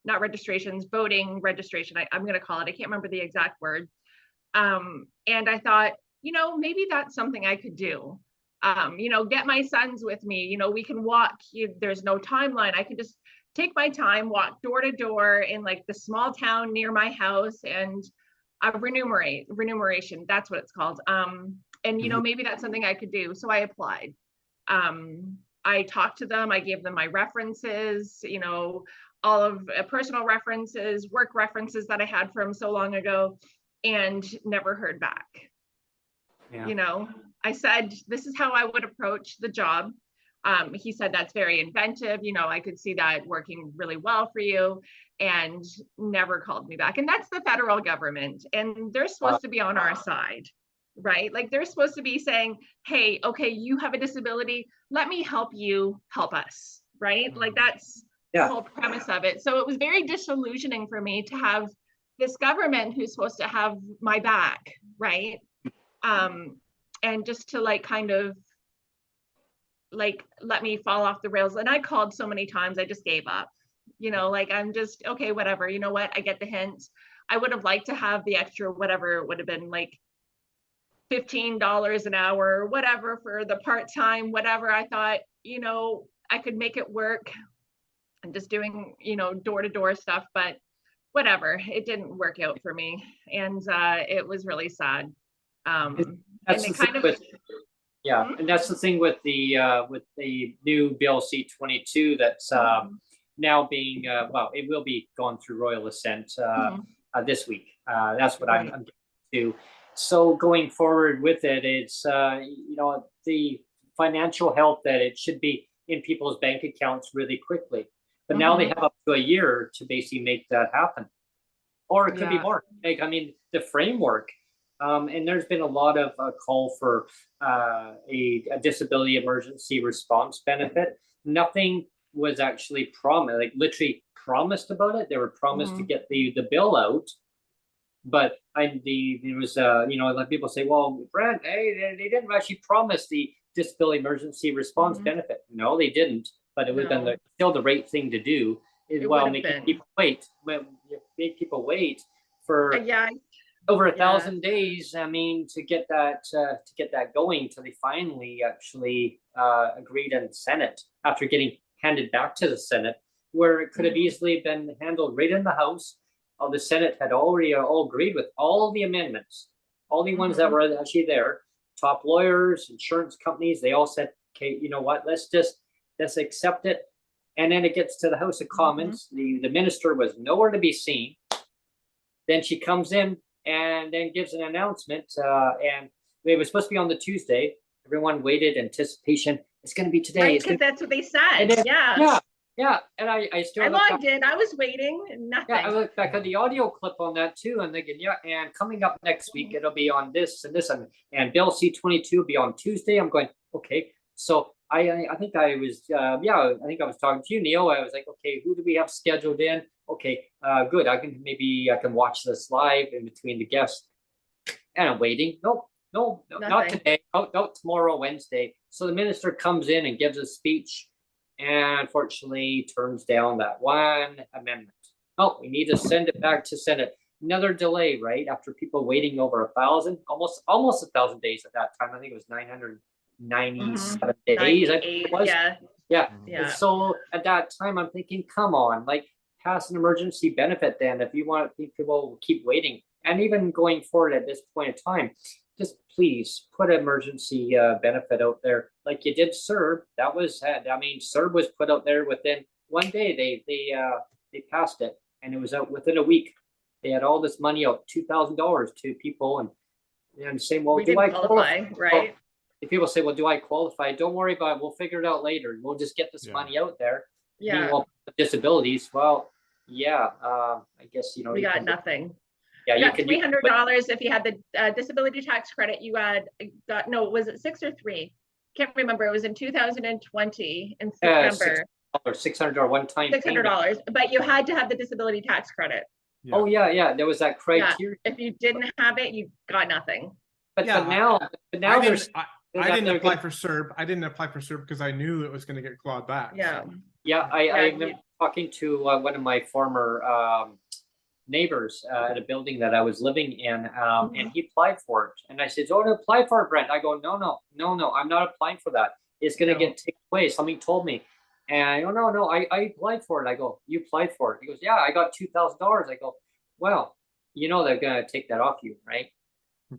not registrations, voting registration. I'm going to call it. I can't remember the exact word. And I thought, maybe that's something I could do. Get my sons with me. We can walk. There's no timeline. I can just take my time, walk door to door in like the small town near my house, and remuneration. That's what it's called. And maybe that's something I could do. So I applied. I talked to them. I gave them my references. All of personal references, work references that I had from so long ago, and never heard back. Yeah. I said, this is how I would approach the job. He said, that's very inventive. I could see that working really well for you, and never called me back. And that's the federal government. And they're supposed to be on our side, right? Like they're supposed to be saying, hey, okay, you have a disability. Let me help you help us, right? Like that's the whole premise of it. So it was very disillusioning for me to have this government who's supposed to have my back, right? And just to like kind of like let me fall off the rails. And I called so many times, I just gave up. Like I'm just okay, whatever. You know what? I get the hint. I would have liked to have the extra, whatever it would have been, like $15 an hour, whatever, for the part-time, whatever. I thought, I could make it work and just doing, door-to-door stuff, but whatever, it didn't work out for me. And it was really sad. That's the thing and that's the thing with the new bill C22 that's now being it will be going through royal assent this week. That's what I'm getting to. So going forward with it, it's the financial help that it should be in people's bank accounts really quickly. But now they have up to a year to basically make that happen, or it could be more. Like, I mean, the framework And there's been a lot of call for a disability emergency response benefit. Nothing was actually promised, like literally promised about it. They were promised to get the bill out, but there was you know, like people say, well, Brent, hey, they didn't actually promise the disability emergency response benefit. No, they didn't, but it would have been still the right thing to do. While making people wait, when you make people wait for over 1,000 days, I mean, to get that going, till they finally actually agreed in the Senate after getting handed back to the Senate, where it could have easily been handled right in the House. The Senate had already all agreed with all the amendments, all the ones that were actually there. Top lawyers, insurance companies, they all said, okay, you know what, let's accept it. And then it gets to the House of Commons. The minister was nowhere to be seen. Then she comes in and then gives an announcement. And it was supposed to be on the Tuesday. Everyone waited, anticipation. It's going to be today. Right, because that's what they said. Yeah. And I still logged in. I was waiting. Nothing. Yeah, I look back at the audio clip on that too, and thinking, and coming up next week, it'll be on this and this, and Bill C-22 will be on Tuesday. I'm going, okay. So I think I was I think I was talking to you, Neil. I was like, okay, who do we have scheduled in? Okay, good. I can watch this live in between the guests. And I'm waiting. No, not today. No, tomorrow, Wednesday. So the minister comes in and gives a speech, and unfortunately turns down that one amendment. Oh, we need to send it back to Senate. Another delay, right? After people waiting over 1,000, almost 1,000 days at that time. I think it was 997 days. It was. Yeah. So at that time, I'm thinking, come on, like, pass an emergency benefit then if you want people to keep waiting. And even going forward at this point in time, just please put an emergency benefit out there like you did CERB. That was, I mean, CERB was put out there within one day. They passed it, and it was out within a week. They had all this money out, $2,000 to people, and saying, well, do I qualify? Right? Well, if people say, well, do I qualify? Don't worry about it. We'll figure it out later. We'll just get this money out there. Yeah. Meanwhile, disabilities, well, I guess, you know, we got nothing. Yeah, you got $300 if you had the disability tax credit. You got was it 6 or 3? Can't remember. It was in 2020 in September. $600 one time. $600, but you had to have the disability tax credit. Yeah. Oh yeah. There was that criteria. Yeah. If you didn't have it, you got nothing. But now I didn't apply for CERB. I didn't apply for CERB because I knew it was going to get clawed back. Yeah. I remember talking to one of my former neighbors at a building that I was living in, and he applied for it. And I said, "Oh, to apply for it, Brent." I go, No, I'm not applying for that. It's going to get taken away. Somebody told me. And I go, no, I applied for it. I go, you applied for it? He goes, yeah, I got $2,000. I go, well, you know they're going to take that off you, right?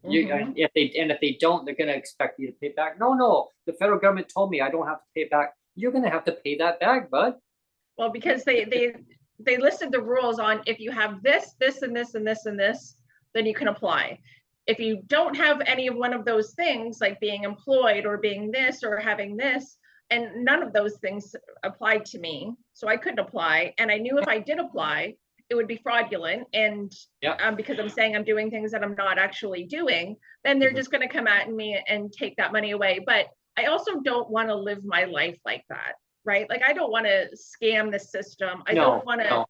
If they don't, they're going to expect you to pay back. No, the federal government told me I don't have to pay it back. You're going to have to pay that back, bud. Well, because they listed the rules on if you have this, and this, and this, and this, then you can apply. If you don't have any of one of those things, like being employed or being this or having this, and none of those things applied to me, so I couldn't apply. And I knew if I did apply, it would be fraudulent. And because I'm saying I'm doing things that I'm not actually doing, then they're just going to come at me and take that money away. But I also don't want to live my life like that, right? Like, I don't want to scam the system. I don't want to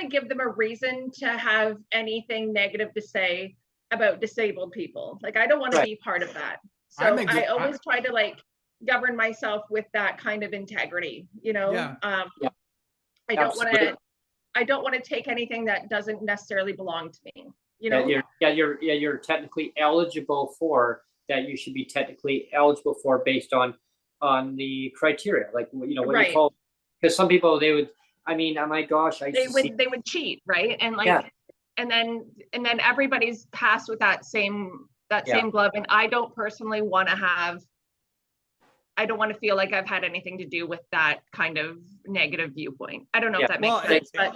give them a reason to have anything negative to say about disabled people. Like, I don't want to be part of that. So I always try to like govern myself with that kind of integrity, you know. I don't want to take anything that doesn't necessarily belong to me, you know. You're technically eligible for that. You should be technically eligible for based on the criteria, like, you know, what you call, because some people they would, I mean, oh my gosh, they would cheat, right? And like and then everybody's passed with that same glove. And I don't personally want to feel like I've had anything to do with that kind of negative viewpoint. I don't know if that makes sense. But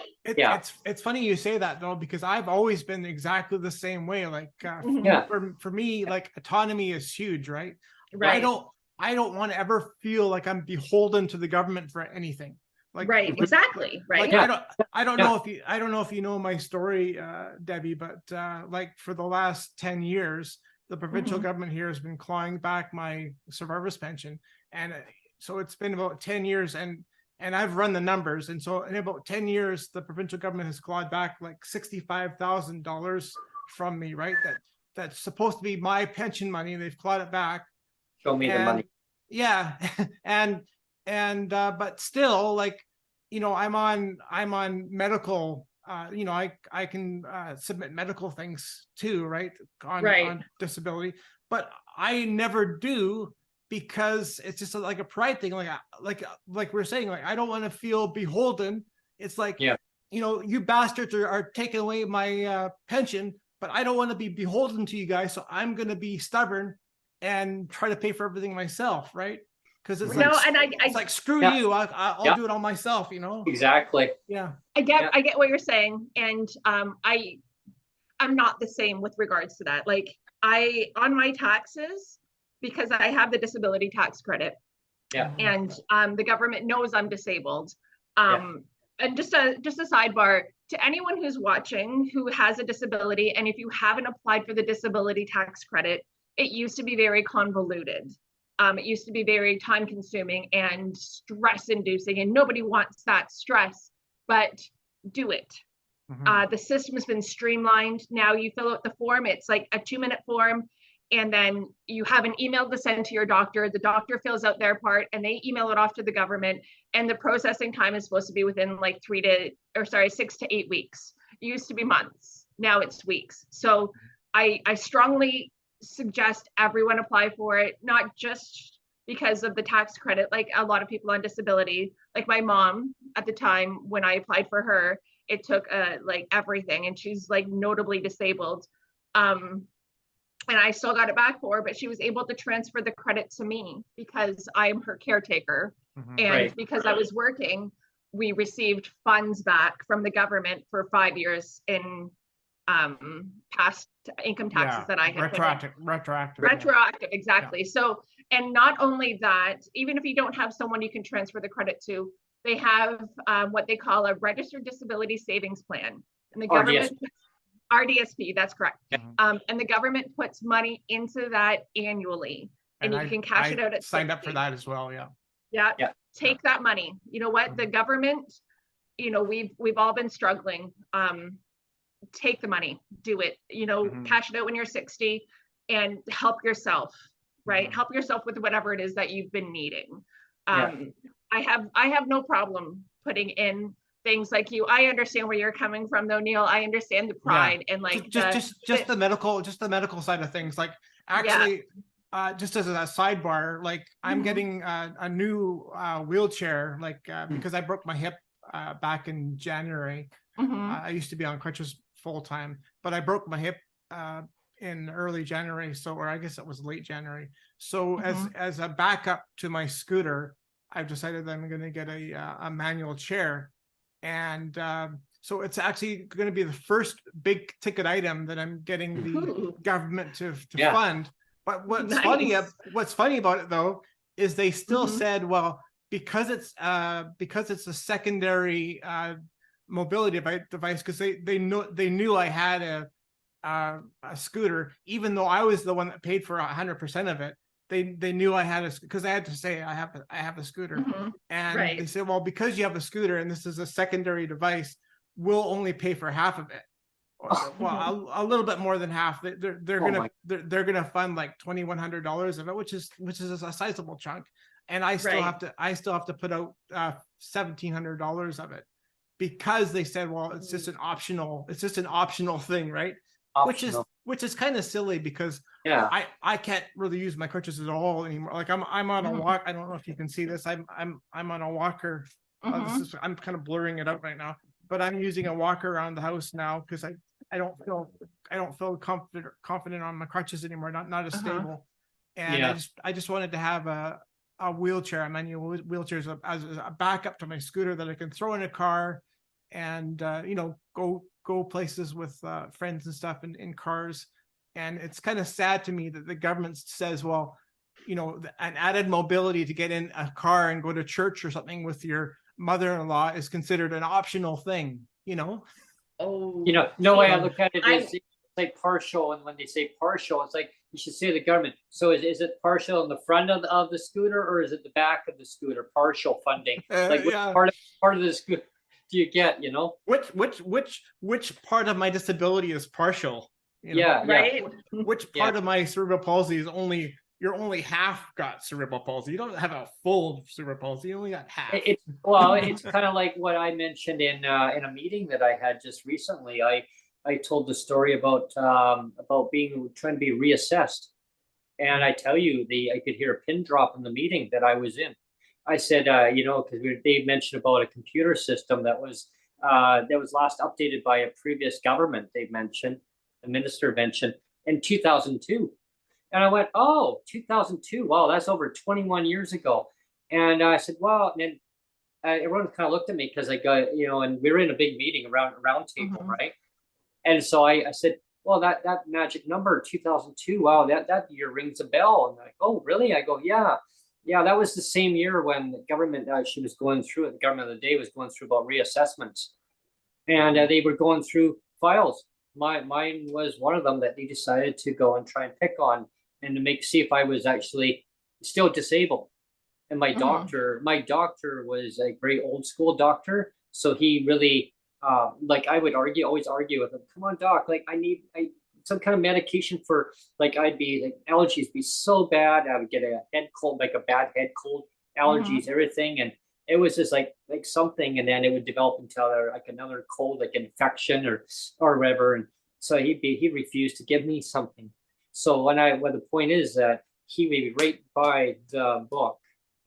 it's funny you say that though, because I've always been exactly the same way. Like for me, like, autonomy is huge, right? Right. I don't want to ever feel like I'm beholden to the government for anything. Like, right, exactly, right. like, I don't know if you know my story, Debbie, but like for the last 10 years, the provincial government here has been clawing back my survivor's pension. And so it's been about 10 years, and I've run the numbers. And so in about 10 years, the provincial government has clawed back like $65,000 from me, right? That's supposed to be my pension money. They've clawed it back. Show me the money. Yeah. and but still, like, you know, I'm on medical, you know, I can submit medical things too, right? On disability, but I never do, because it's just like a pride thing. Like we're saying, like, I don't want to feel beholden. It's like, you know, you bastards are taking away my pension, but I don't want to be beholden to you guys. So I'm going to be stubborn and try to pay for everything myself, right? Because it's it's like, screw you, I'll do it all myself, you know. Exactly. Yeah, I get what you're saying, and I'm not the same with regards to that. Like, on my taxes, because I have the disability tax credit, and the government knows I'm disabled. And just a sidebar to anyone who's watching who has a disability, and if you haven't applied for the disability tax credit, it used to be very convoluted. It used to be very time consuming and stress inducing, and nobody wants that stress, but do it. The system has been streamlined. Now you fill out the form. It's like a 2-minute form, and then you have an email to send to your doctor. The doctor fills out their part, and they email it off to the government. And the processing time is supposed to be within like 6 to 8 weeks. It used to be months. Now it's weeks. So I strongly suggest everyone apply for it, not just because of the tax credit. Like a lot of people on disability, like my mom at the time when I applied for her, it took like everything, and she's like notably disabled. And I still got it back for her, but she was able to transfer the credit to me because I'm her caretaker. And because I was working, we received funds back from the government for 5 years in past income taxes that I had retroactive, exactly. So, and not only that, even if you don't have someone you can transfer the credit to, they have what they call a registered disability savings plan, and the government RDSP, that's correct. And the government puts money into that annually, and you can cash it out at signed 60. Up for that as well. Take that money. You know what, the government, you know, we've all been struggling. Take the money, do it, you know, cash it out when you're 60 and help yourself, right? Help yourself with whatever it is that you've been needing. I have no problem putting in things like you. I understand where you're coming from though, Neil. I understand the pride and like just the medical side of things. Like, actually, just as a sidebar, like I'm getting a new wheelchair, like because I broke my hip back in January. I used to be on crutches full time, but I broke my hip in early January, or I guess it was late January. So as a backup to my scooter, I've decided that I'm going to get a manual chair, and so it's actually going to be the first big ticket item that I'm getting the government to fund. But what's funny about it though is they still said, well, because it's a secondary mobility device, because they knew I had a scooter, even though I was the one that paid for 100% of it. They knew I had because I had to say I have a scooter, and they said, well, because you have a scooter and this is a secondary device, we'll only pay for half of it. Well, a little bit more than half. They're gonna fund like $2,100 of it, which is a sizable chunk, and I still have to put out $1,700 of it, because they said, well, it's just an optional thing, right? Optional. Which is kind of silly, because I can't really use my crutches at all anymore. Like I'm on a walk. I don't know if you can see this. I'm on a walker. I'm kind of blurring it out right now, but I'm using a walker around the house now because I don't feel confident on my crutches anymore. Not as stable. And I just wanted to have a wheelchair, a manual wheelchair, as a backup to my scooter that I can throw in a car and go places with friends and stuff in cars. And it's kind of sad to me that the government says, well, an added mobility to get in a car and go to church or something with your mother-in-law is considered an optional thing, you know? Oh, no way I see, look at it is it's like partial, and when they say partial, it's like you should say the government. So is it partial in the front of the scooter, or is it the back of the scooter? Partial funding. Like which Yeah. part of the scooter do you get? Which part of my disability is partial? You know? Yeah, right? Which part of my cerebral palsy is you're only half got cerebral palsy. You don't have a full cerebral palsy. You only got half. It's kind of like what I mentioned in a meeting that I had just recently. I told the story about trying to be reassessed, and I tell you, I could hear a pin drop in the meeting that I was in. I said, because they mentioned about a computer system that was last updated by a previous government. They mentioned, the minister mentioned, in 2002. And I went, oh, 2002. Wow, that's over 21 years ago. And I said, well, and then everyone kind of looked at me because I got, and we were in a big meeting around table, right? And so I said, well, that magic number, 2002, wow, that year rings a bell. And they're like, oh, really? I go, yeah. Yeah, that was the same year when the government, she was going through it. The government of the day was going through about reassessments. And they were going through files. Mine was one of them that they decided to go and try and pick on and to see if I was actually still disabled. And my doctor was a very old school doctor. So he really, I would always argue with him, come on, doc, like I need some kind of medication for, like, allergies be so bad. I would get a head cold, like a bad head cold, allergies, everything. And it was just like something, and then it would develop into another cold, like infection or whatever. And so he refused to give me something. So the point is that he would be right by the book.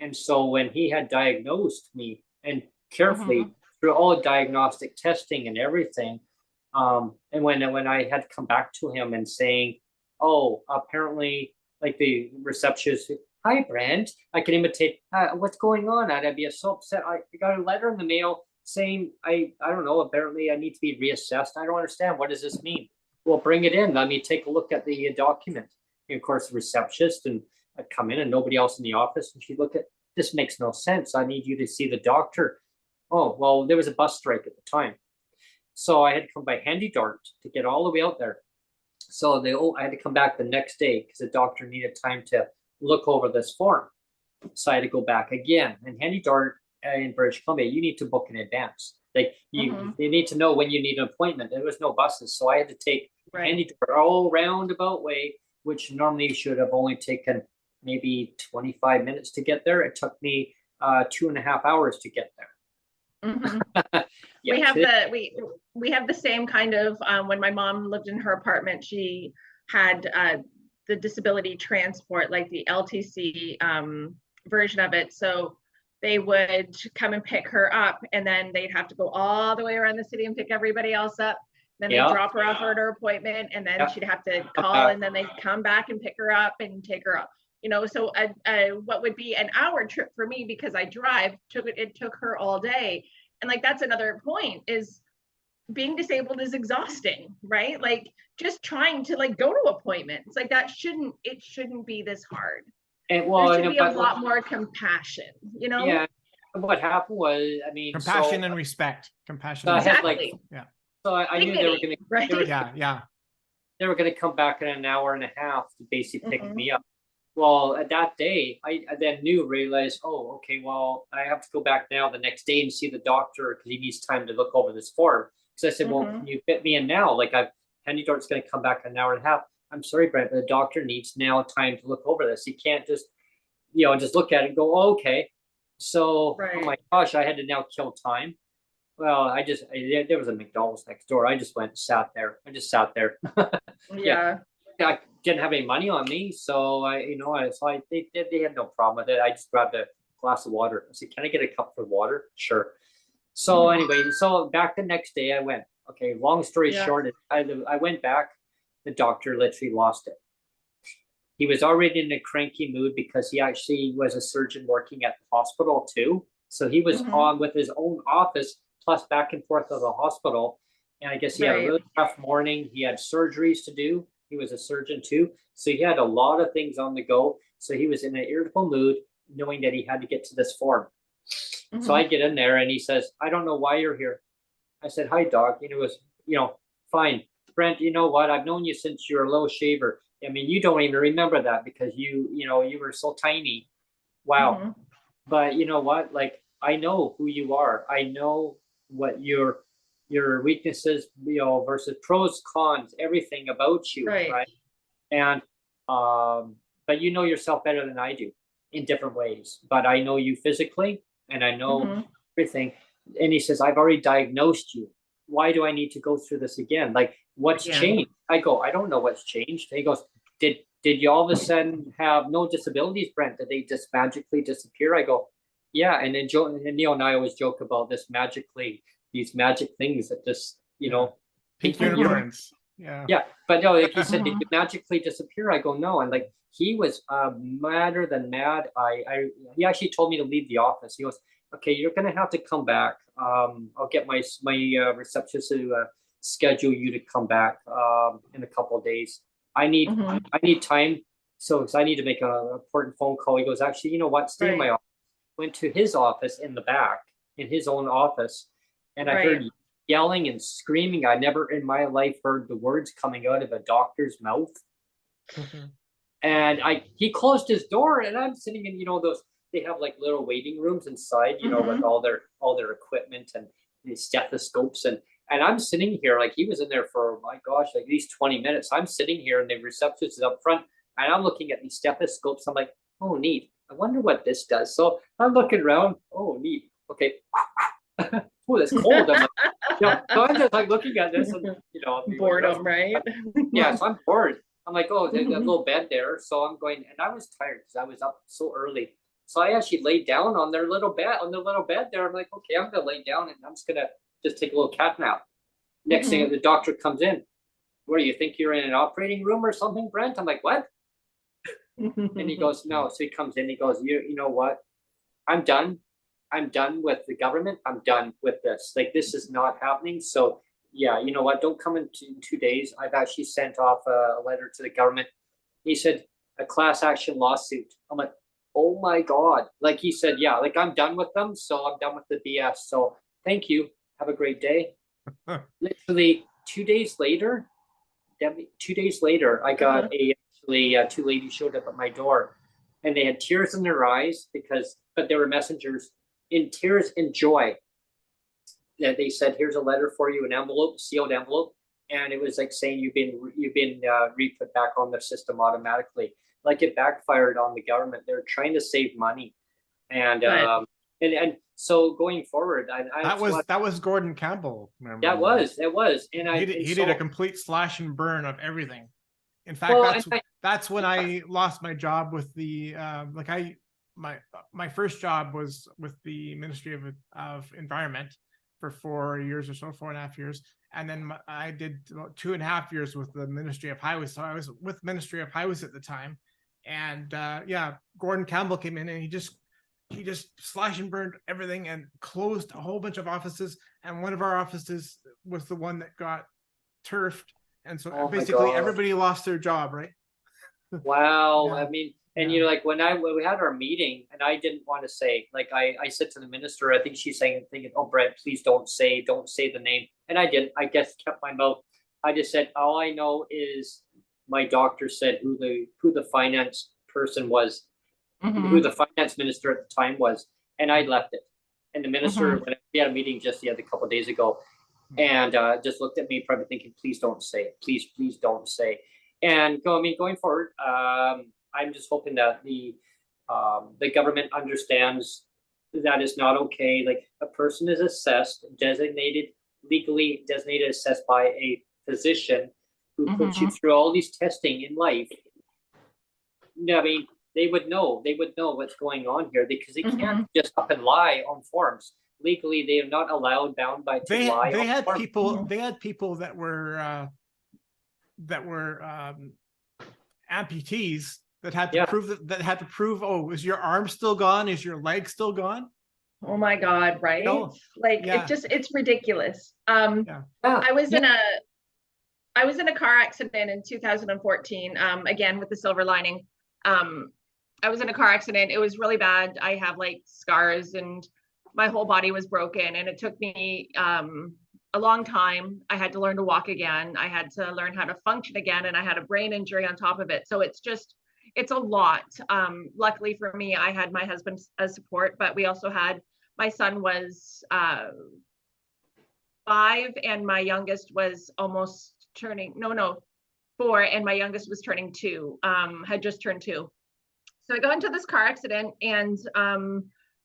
And so when he had diagnosed me, and carefully through all the diagnostic testing and everything, and when I had come back to him and saying, oh, apparently, like the receptionist, hi, Brent, I can imitate, what's going on? I'd be so upset. I got a letter in the mail saying, I don't know, apparently I need to be reassessed. I don't understand. What does this mean? Well, bring it in. Let me take a look at the document. And of course, the receptionist, and I'd come in and nobody else in the office. And she'd look at, this makes no sense. I need you to see the doctor. Oh, well, there was a bus strike at the time. So I had to come by handy dart to get all the way out there. So I had to come back the next day because the doctor needed time to look over this form. So I had to go back again. And handy dart in British Columbia, you need to book in advance. Like you need to know when you need an appointment. There was no buses, so I had to take handy dart all roundabout way, which normally should have only taken maybe 25 minutes to get there. It took me 2.5 hours to get there. Yeah, we have the same kind of when my mom lived in her apartment, she had the disability transport, like the LTC version of it. So they would come and pick her up, and then they'd have to go all the way around the city and pick everybody else up. Then they drop her off at her appointment, and then she'd have to call, and then they'd come back and pick her up and take her up. So what would be an hour trip for me, because I drive, it took her all day. And like, that's another point, is being disabled is exhausting, right? Like just trying to like go to appointments, like it shouldn't be this hard. And there should be a lot more compassion, Yeah. What happened was, compassion and respect. Compassion. So exactly. So I knew they were going to, right? They were going to come back in an hour and a half to basically pick me up. Well, at that day, I then realized, oh, okay, well, I have to go back now the next day and see the doctor because he needs time to look over this form. Because I said, well, can you fit me in now? Like, handy dart's going to come back in an hour and a half. I'm sorry, Brent, but the doctor needs now time to look over this. He can't just, just look at it and go, oh, okay. So, oh my gosh, I had to now kill time. Well, there was a McDonald's next door. I just went and sat there. Yeah. I didn't have any money on me, so they had no problem with it. I just grabbed a glass of water. I said, "Can I get a cup of water?" Sure. So anyway, so back the next day I went. Okay, long story short, I went back. The doctor literally lost it. He was already in a cranky mood because he actually was a surgeon working at the hospital too. So he was on with his own office plus back and forth to the hospital. And I guess he had a really tough morning. He had surgeries to do. He was a surgeon too. So he had a lot of things on the go. So he was in an irritable mood, knowing that he had to get to this form. So I get in there and he says, I don't know why you're here. I said, hi, doc. And it was, fine. Brent, you know what? I've known you since you were a little shaver. I mean, you don't even remember that because you were so tiny. Wow. But you know what? Like, I know who you are. I know what your weaknesses, versus pros, cons, everything about you, right? And but you know yourself better than I do in different ways. But I know you physically, and I know everything. And he says, I've already diagnosed you. Why do I need to go through this again? Like, what's changed? I go, I don't know what's changed. He goes, did you all of a sudden have no disabilities, Brent? Did they just magically disappear? I go, yeah. And then Joe and Neil and I always joke about this these magic things that just, pink unicorns. Yeah. But no, like he said, did you magically disappear? I go, no. And like, he was madder than mad. He actually told me to leave the office. He goes, okay, you're gonna have to come back. I'll get my receptionist to schedule you to come back in a couple of days. I need time, because I need to make an important phone call. He goes, actually, you know what? Stay in my office. Went to his office in the back, in his own office, and I heard yelling and screaming. I never in my life heard the words coming out of a doctor's mouth. And he closed his door, and I'm sitting in, those, they have like little waiting rooms inside, with all their equipment and the stethoscopes, and I'm sitting here, like, he was in there for, my gosh, like at least 20 minutes. I'm sitting here and the receptionist is up front, and I'm looking at these stethoscopes. I'm like, oh, neat. I wonder what this does. So I'm looking around. Oh, neat. Okay. Oh, that's cold. I'm like, so I'm just like looking at this, and boredom, right? Yeah, so I'm bored. I'm like, oh, there's a little bed there. So I'm going, and I was tired because I was up so early. So I actually laid down on their little bed, there. I'm like, okay, I'm gonna lay down and I'm just gonna take a little cat nap. Next thing, the doctor comes in. What do you think, you're in an operating room or something, Brent? I'm like, what? And he goes, no. So he comes in, he goes, you know what? I'm done. I'm done with the government. I'm done with this. Like, this is not happening. So yeah, you know what? Don't come in 2 days. I've actually sent off a letter to the government. He said, a class action lawsuit. I'm like, oh my God. Like, he said, yeah, like, I'm done with them. So I'm done with the BS. So thank you. Have a great day. Literally 2 days later, I got two ladies showed up at my door, and they had tears in their eyes but they were messengers, in tears and joy. That they said, here's a letter for you, an envelope, sealed envelope. And it was like saying, you've been re-put back on the system automatically. Like, it backfired on the government. They're trying to save money. And so going forward, that was Gordon Campbell. Remember? That was, and he did a complete slash and burn of everything. In fact, that's when I lost my job with the my first job was with the Ministry of Environment for 4 years or so, 4.5 years, and then I did about 2.5 years with the Ministry of Highways. So I was with Ministry of Highways at the time, and Gordon Campbell came in and he just slashed and burned everything and closed a whole bunch of offices. And one of our offices was the one that got turfed. And so basically everybody lost their job, right? Wow. Yeah. I mean, and like when we had our meeting, and I didn't want to say, like, I said to the minister, I think she's thinking, oh, Brent, please don't say the name. And I didn't. I guess kept my mouth. I just said, all I know is my doctor said who the finance person was. Who the finance minister at the time was, and I left it. And the minister, when we had a meeting just a couple of days ago, and just looked at me, probably thinking, "Please don't say it. Please don't say." And going forward, I'm just hoping that the government understands that it's not okay. Like, a person is legally designated, assessed by a physician who puts you through all these testing in life. I mean, they would know what's going on here, because they can't just up and lie on forms. Legally, they are not allowed, bound by to lie. They had people that were amputees that had to prove, oh, is your arm still gone? Is your leg still gone? Oh my God, right? It's ridiculous. I was in a car accident in 2014, again with the silver lining. I was in a car accident. It was really bad. I have like scars and my whole body was broken, and it took me a long time. I had to learn to walk again. I had to learn how to function again, and I had a brain injury on top of it. So it's a lot. Luckily for me, I had my husband as support, but we also had, my son was 5, and my youngest was almost turning, 4, and my youngest was turning 2, had just turned 2. So I got into this car accident, and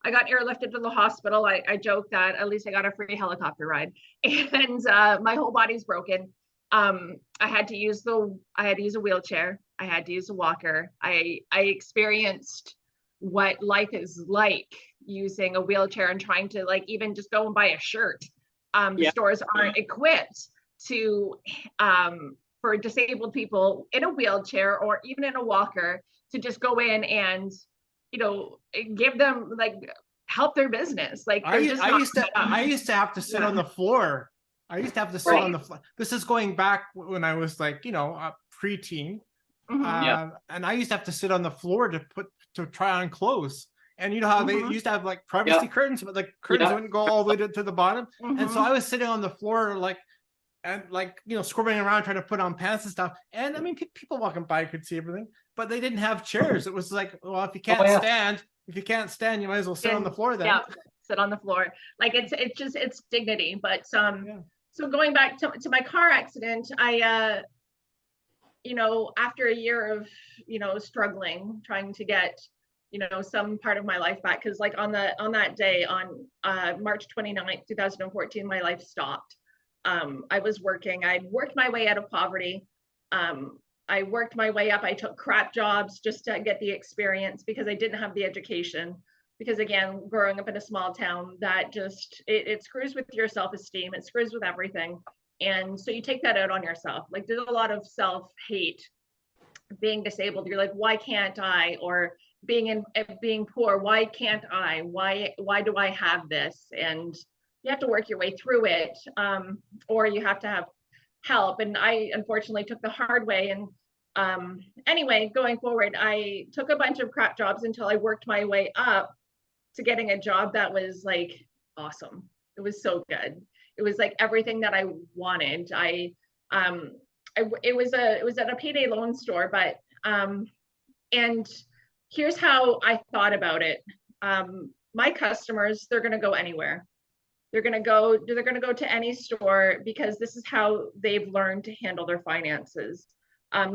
I got airlifted to the hospital. I joke that at least I got a free helicopter ride, and my whole body's broken. I had to use a wheelchair. I had to use a walker. I experienced what life is like using a wheelchair and trying to, like, even just go and buy a shirt. The stores aren't equipped to for disabled people in a wheelchair or even in a walker to just go in and, you know, give them, like, help their business. Like, I used to have to sit on the floor. I used to have to sit on the floor. This is going back when I was, like, you know, a preteen. And I used to have to sit on the floor to try on clothes. And you know how they used to have, like, privacy curtains, but, like, curtains wouldn't go all the way to the bottom. And so I was sitting on the floor, like, and, like, you know, squirming around trying to put on pants and stuff. And I mean, people walking by could see everything, but they didn't have chairs. It was like, well, if you can't stand, you might as well sit on the floor then. Yeah, sit on the floor. Like, it's dignity. But so going back to my car accident, I you know, after a year of, you know, struggling, trying to get, you know, some part of my life back, because, like, on that day, on March 29th, 2014, my life stopped. I was working. I'd worked my way out of poverty. I worked my way up. I took crap jobs just to get the experience, because I didn't have the education. Because, again, growing up in a small town, that just, it screws with your self-esteem. It screws with everything. And so you take that out on yourself. Like, there's a lot of self-hate being disabled. You're like, why can't I? Or being poor, why can't I? Why do I have this? And you have to work your way through it, or you have to have help. And I unfortunately took the hard way. And anyway, going forward, I took a bunch of crap jobs until I worked my way up to getting a job that was, like, awesome. It was so good. It was like everything that I wanted. It was at a payday loan store, but and here's how I thought about it. My customers, they're going to go anywhere. They're going to go to any store, because this is how they've learned to handle their finances.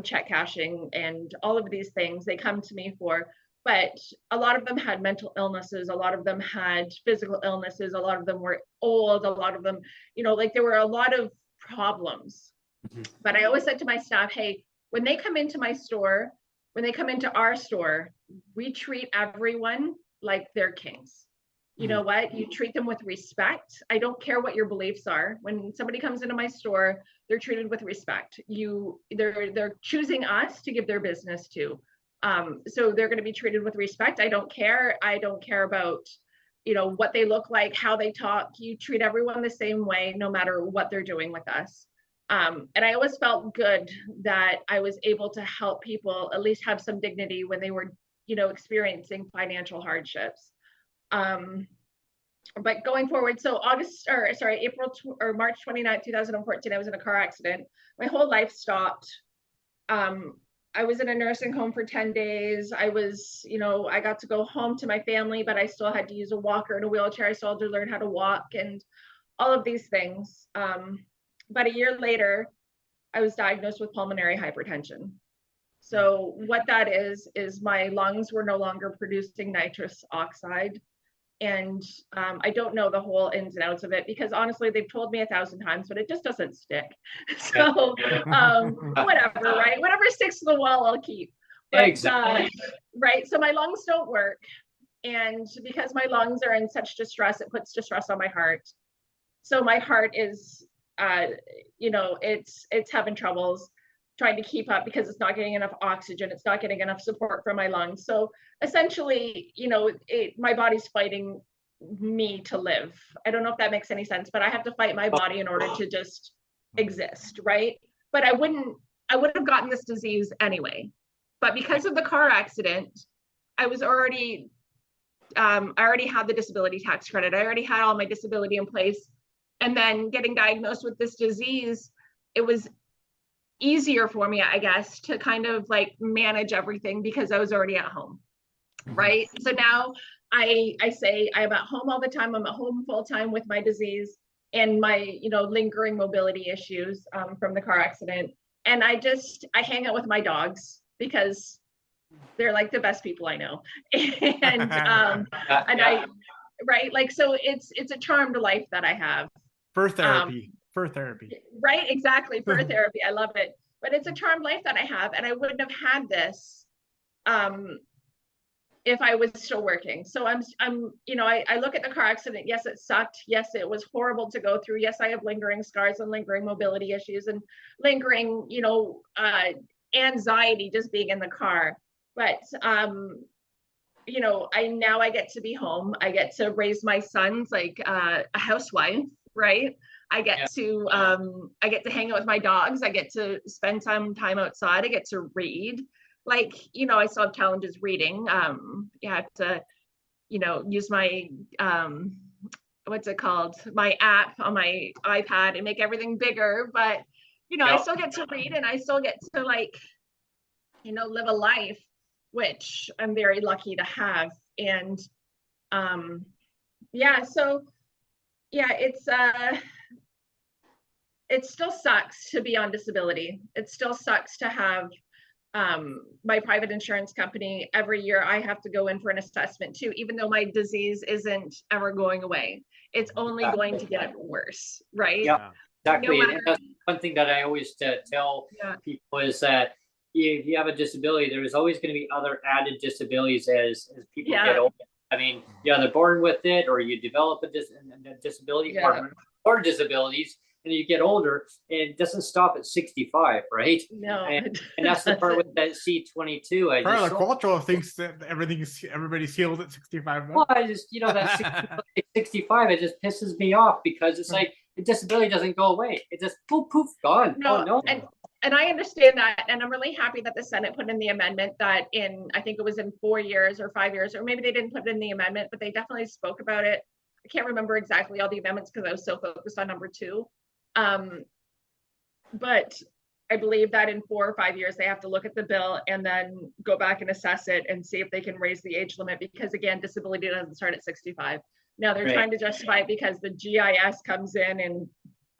Check cashing and all of these things they come to me for. But a lot of them had mental illnesses. A lot of them had physical illnesses. A lot of them were old. A lot of them, you know, like, there were a lot of problems. But I always said to my staff, hey, when they come into my store, when they come into our store, we treat everyone like they're kings. You know what? You treat them with respect. I don't care what your beliefs are. When somebody comes into my store, they're treated with respect. They're choosing us to give their business to. So they're going to be treated with respect. I don't care. I don't care about, you know, what they look like, how they talk. You treat everyone the same way, no matter what they're doing with us. And I always felt good that I was able to help people at least have some dignity when they were, you know, experiencing financial hardships. But going forward, so March 29th, 2014, I was in a car accident. My whole life stopped. I was in a nursing home for 10 days. I was, you know, I got to go home to my family, but I still had to use a walker and a wheelchair. I still had to learn how to walk and all of these things. But a year later, I was diagnosed with pulmonary hypertension. So what that is my lungs were no longer producing nitrous oxide. And I don't know the whole ins and outs of it, because honestly, they've told me 1,000 times, but it just doesn't stick. So whatever, right? Whatever sticks to the wall, I'll keep. But, exactly. Right. So my lungs don't work. And because my lungs are in such distress, it puts distress on my heart. So my heart is, you know, it's having troubles trying to keep up, because it's not getting enough oxygen. It's not getting enough support from my lungs. So essentially, you know, my body's fighting me to live. I don't know if that makes any sense, but I have to fight my body in order to just exist, right? But I would have gotten this disease anyway. But because of the car accident, I was already I already had the disability tax credit. I already had all my disability in place. And then getting diagnosed with this disease, it was easier for me, I guess, to kind of like manage everything because I was already at home. Right. So now I say I'm at home all the time. I'm at home full time with my disease and my, you know, lingering mobility issues from the car accident. And I hang out with my dogs because they're like the best people I know. And right. Like, so it's a charmed life that I have. For therapy. Right. Exactly. For therapy. I love it. But it's a charmed life that I have. And I wouldn't have had this if I was still working. So I'm, you know, I look at the car accident. Yes, it sucked. Yes, it was horrible to go through. Yes, I have lingering scars and lingering mobility issues and lingering, you know, anxiety just being in the car. But, you know, I get to be home. I get to raise my sons like a housewife, right? I get to hang out with my dogs. I get to spend some time outside. I get to read. Like, you know, I still have challenges reading. You have to, you know, use my, what's it called? My app on my iPad and make everything bigger. But, you know, I still get to read and I still get to like, you know, live a life, which I'm very lucky to have. And yeah, so yeah, it still sucks to be on disability. It still sucks to have my private insurance company, every year I have to go in for an assessment too, even though my disease isn't ever going away. It's only going to get worse, right? Yeah, exactly. No and that's one thing that I always tell people is that if you have a disability, there's always going to be other added disabilities as people get older. I mean, you're either born with it or you develop a disability or disabilities. And you get older, and it doesn't stop at 65, right? No. And that's the part with that C22. Part of the culture thinks that everybody's healed at 65. Well, I just, you know, that 65, it just pisses me off because it's like the disability doesn't go away. It just poof, gone. No, no. And I understand that. And I'm really happy that the Senate put in the amendment that I think it was in 4 years or 5 years, or maybe they didn't put it in the amendment, but they definitely spoke about it. I can't remember exactly all the amendments because I was so focused on number 2. But I believe that in 4 or 5 years, they have to look at the bill and then go back and assess it and see if they can raise the age limit, because again, disability doesn't start at 65. Now they're trying to justify it because the GIS comes in and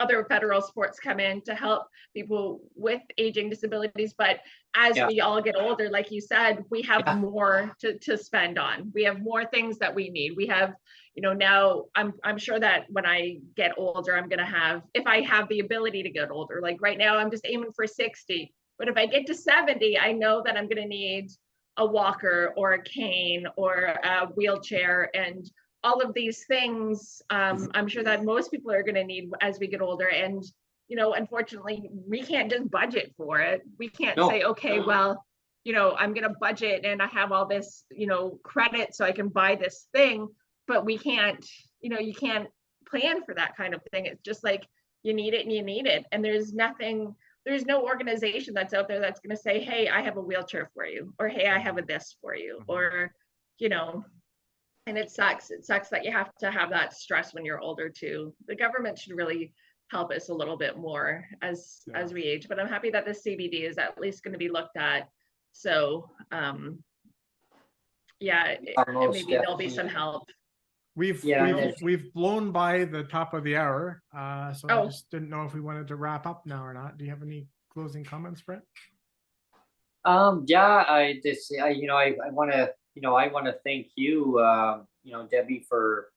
other federal supports come in to help people with aging disabilities. But as we all get older, like you said, we have more to spend on. We have more things that we need. We have, you know, now I'm sure that when I get older, I'm going to have, if I have the ability to get older, like right now, I'm just aiming for 60. But if I get to 70, I know that I'm going to need a walker or a cane or a wheelchair, and all of these things, I'm sure that most people are going to need as we get older. And, you know, unfortunately, we can't just budget for it. We can't say, okay, well, you know, I'm going to budget and I have all this, you know, credit so I can buy this thing, but we can't, you know, you can't plan for that kind of thing. It's just like, you need it and you need it. And there's no organization that's out there that's going to say, hey, I have a wheelchair for you, or hey, I have a this for you, or, you know. And it sucks that you have to have that stress when you're older too. The government should really help us a little bit more as we age, but I'm happy that the CBD is at least going to be looked at. So maybe there'll be some help. We've blown by the top of the hour, so I just didn't know if we wanted to wrap up now or not. Do you have any closing comments, Brent? I want to thank you, Debbie, for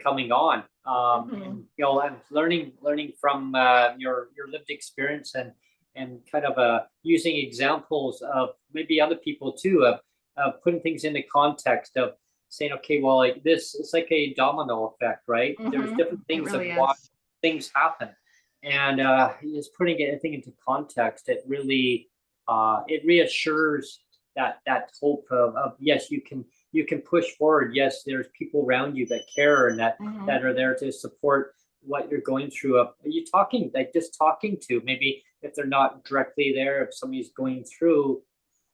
coming on. And, you know, I'm learning from your lived experience and kind of using examples of maybe other people too, of putting things into context of saying, okay, well, like this, it's like a domino effect, right? There's different things of why things happen, and just putting everything into context, it really it reassures that hope of yes, you can push forward. Yes, there's people around you that care and that are there to support what you're going through. Are you talking to, maybe if they're not directly there, if somebody's going through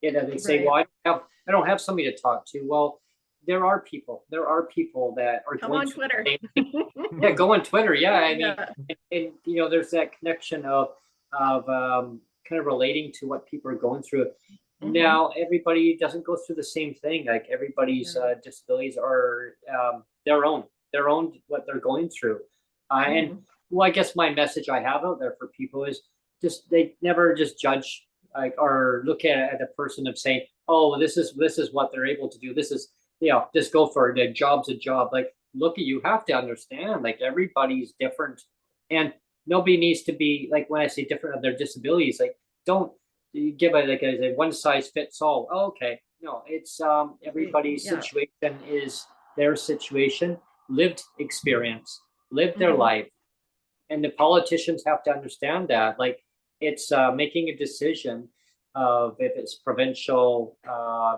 it, they say, well, I don't have somebody to talk to. Well, there are people that are Come on Twitter. Yeah, go on Twitter. Yeah, I mean, Yeah. and you know, there's that connection of kind of relating to what people are going through. Now, everybody doesn't go through the same thing. Like everybody's disabilities are their own what they're going through. And well, I guess my message I have out there for people is just they never just judge like or look at a person of saying, oh, this is what they're able to do. This is, you know, just go for it. A job's a job. Like, look, you have to understand, like everybody's different, and nobody needs to be like when I say different of their disabilities. Like, don't give it like a one size fits all. Oh, okay, no, it's everybody's situation is their situation, lived experience, lived their life, and the politicians have to understand that. Like, it's making a decision of if it's provincial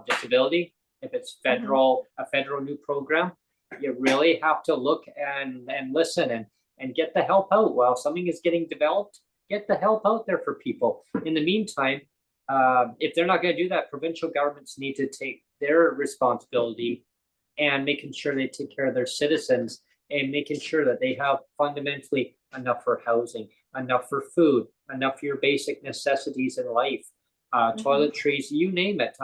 disability, if it's federal, a federal new program. You really have to look and listen and get the help out while something is getting developed. Get the help out there for people. In the meantime, if they're not going to do that, provincial governments need to take their responsibility and making sure they take care of their citizens and making sure that they have fundamentally enough for housing, enough for food, enough for your basic necessities in life, toiletries, you name it,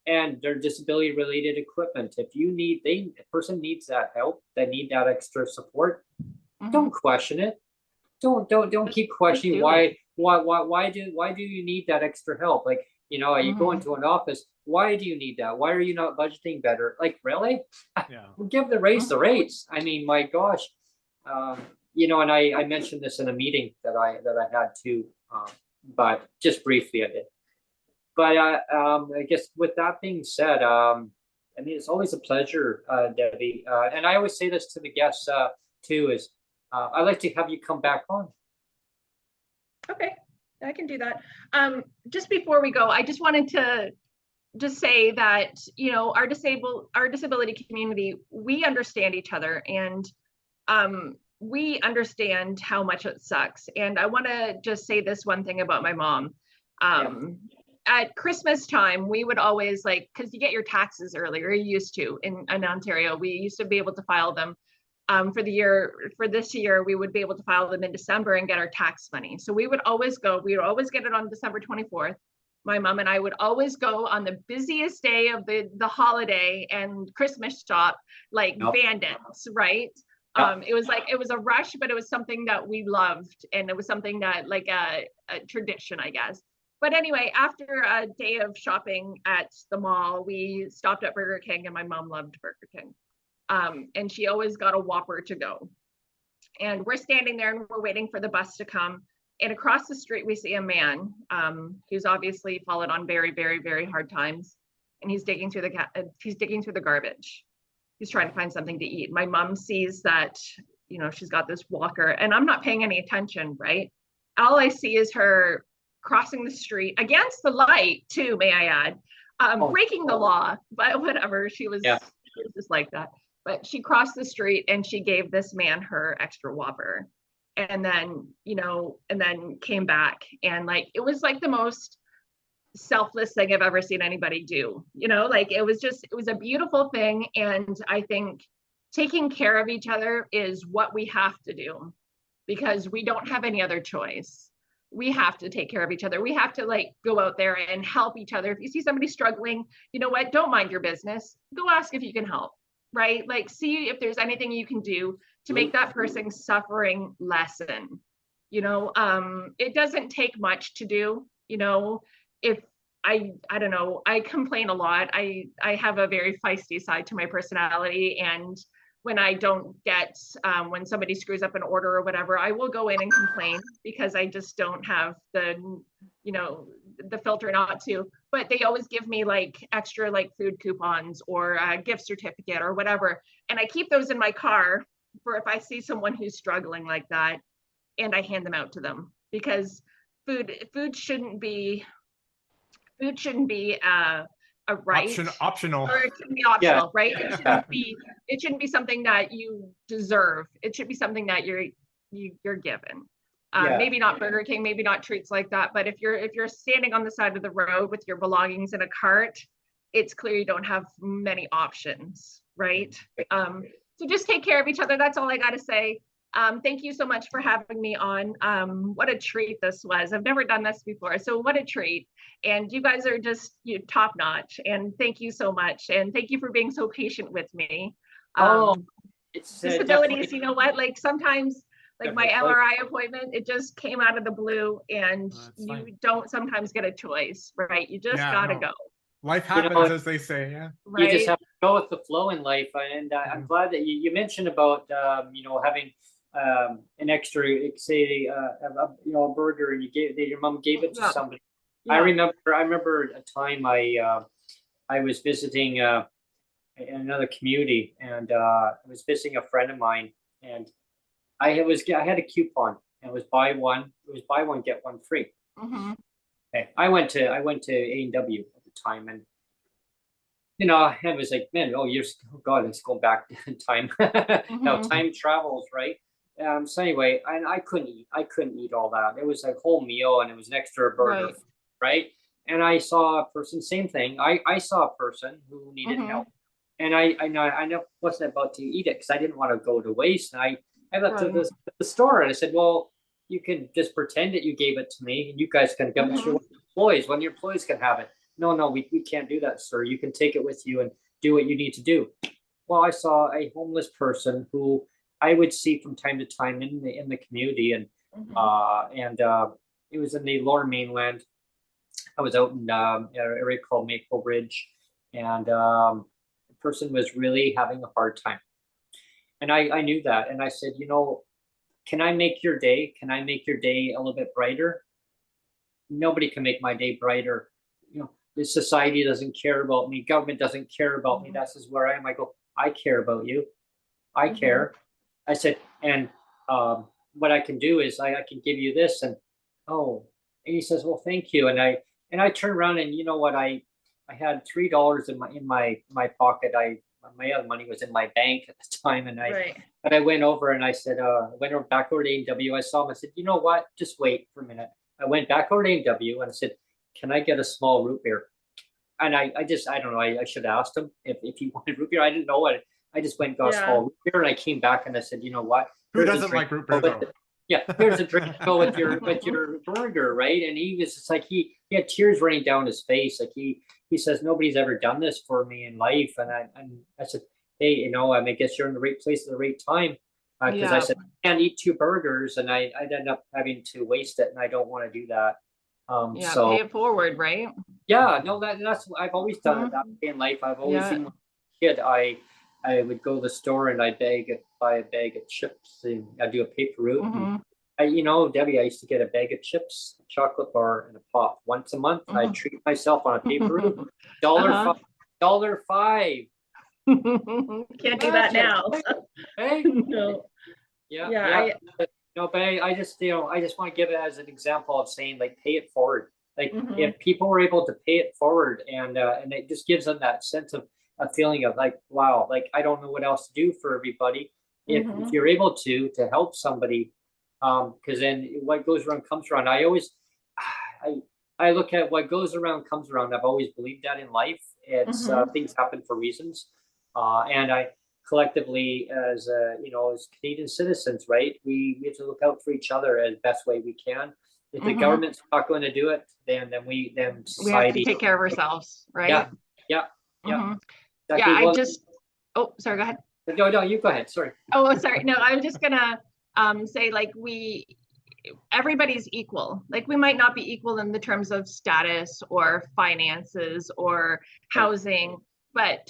and their disability related equipment. If you need, a person needs that help, they need that extra support, don't question it. Don't keep questioning why do you need that extra help? Like, you know, you go into an office, why do you need that? Why are you not budgeting better? Like, really? Yeah. Give the rates. I mean, my gosh. You know, and I mentioned this in a meeting that I had too, but just briefly I did. But I guess with that being said, I mean, it's always a pleasure, Debbie. And I always say this to the guests too, is I'd like to have you come back on. Okay, I can do that. Just before we go, I just wanted to just say that, you know, our disability community, we understand each other, and we understand how much it sucks. And I want to just say this one thing about my mom. At Christmas time, we would always, like, because you get your taxes earlier, you used to in Ontario, we used to be able to file them for this year, we would be able to file them in December and get our tax money. So we would always get it on December 24th. My mom and I would always go on the busiest day of the holiday and Christmas shop like bandits, right? It was a rush, but it was something that we loved, and it was something that like a tradition, I guess. But anyway, after a day of shopping at the mall, we stopped at Burger King, and my mom loved Burger King. And she always got a Whopper to go. And we're standing there and we're waiting for the bus to come. And across the street, we see a man who's obviously fallen on very, very, very hard times. And he's digging through the garbage. He's trying to find something to eat. My mom sees that, you know, she's got this walker, and I'm not paying any attention, right? All I see is her crossing the street against the light too, may I add, breaking the law, but whatever, she was just like that. But she crossed the street and she gave this man her extra Whopper, and then, you know, and then came back, and like, it was like the most selfless thing I've ever seen anybody do, you know, like it was a beautiful thing. And I think taking care of each other is what we have to do, because we don't have any other choice. We have to take care of each other. We have to like go out there and help each other. If you see somebody struggling, you know what, don't mind your business, go ask if you can help, right? Like, see if there's anything you can do to make that person's suffering lessen. You know, it doesn't take much to do, you know. If I don't know, I complain a lot. I have a very feisty side to my personality, and when I don't get, when somebody screws up an order or whatever, I will go in and complain, because I just don't have the, you know, the filter not to. But they always give me like extra like food coupons or a gift certificate or whatever, and I keep those in my car for if I see someone who's struggling like that, and I hand them out to them, because food shouldn't be a right, optional, or it shouldn't be optional, right? It shouldn't be something that you deserve. It should be something that you're given. Maybe not Burger King, maybe not treats like that, but if you're standing on the side of the road with your belongings in a cart, it's clear you don't have many options, right? So just take care of each other. That's all I got to say. Thank you so much for having me on. What a treat this was. I've never done this before, so what a treat. And you guys are just top notch. And thank you so much. And thank you for being so patient with me. It's disabilities, you know what? Like sometimes, like my MRI appointment, it just came out of the blue, and you don't sometimes get a choice, right? You just gotta go. Life happens, as they say. Yeah, right? You just have to go with the flow in life. And I'm glad that you mentioned about having an extra, say a burger, and your mom gave it to somebody. I remember a time I was visiting in another community, and I was visiting a friend of mine, and I had a coupon, and it was buy one get one free. Okay. I went to A&W at the time, and it was like, man, oh God, let's go back in time. Now time travels, right? So anyway, I couldn't eat all that. It was a whole meal, and it was an extra burger, right? And I saw a person, same thing. I saw a person who needed help, and I wasn't about to eat it because I didn't want to go to waste. And I left the store, and I said, well, you can just pretend that you gave it to me, and you guys can give it to your employees. When your employees can have it. No, we can't do that, sir. You can take it with you and do what you need to do. Well, I saw a homeless person who I would see from time to time in the community, and it was in the Lower Mainland. I was out in an area called Maple Ridge, and the person was really having a hard time. And I knew that, and I said, can I make your day? Can I make your day a little bit brighter? Nobody can make my day brighter. This society doesn't care about me. Government doesn't care about me. That's just where I am. I go, I care about you. I care. I said, and what I can do is I can give you this, and he says, well, thank you. And I turned around, and you know what? I had $3 in my pocket. My other money was in my bank at the time, and I went over, and I said, back over to A&W. I saw him. I said, you know what? Just wait for a minute. I went back over to A&W, and I said, can I get a small root beer? And I don't know. I should have asked him if he wanted root beer. I didn't know what. I just went and got a small root beer, and I came back and I said, you know what? Who doesn't like root beer though? Here's a drink to go with your burger, right? And he was just like he had tears running down his face. Like he says, nobody's ever done this for me in life. And I said, hey, I guess you're in the right place at the right time. Because I said, I can't eat 2 burgers, and I'd end up having to waste it, and I don't want to do that. So pay it forward, right? Yeah, no, that's I've always done it that way in life. I've always been a kid. I would go to the store, and I'd buy a bag of chips, and I'd do a paper route. Debbie, I used to get a bag of chips, a chocolate bar, and a pop once a month. I'd treat myself on a paper route. $1.05. Can't do that now. Hey, no. No, but I just want to give it as an example of saying, like, pay it forward. Like if people were able to pay it forward, and it just gives them that sense of a feeling of like, wow, like I don't know what else to do for everybody. If you're able to help somebody, because then what goes around comes around. I look at what goes around comes around. I've always believed that in life. It's things happen for reasons, and I collectively as Canadian citizens, right? We have to look out for each other as best way we can. If the government's not going to do it, then society, we have to take care of ourselves, right? Yeah. Exactly. Sorry, go ahead. No, you go ahead. Sorry. Oh, sorry. No, I'm just gonna say, like, everybody's equal. Like, we might not be equal in the terms of status or finances or housing, but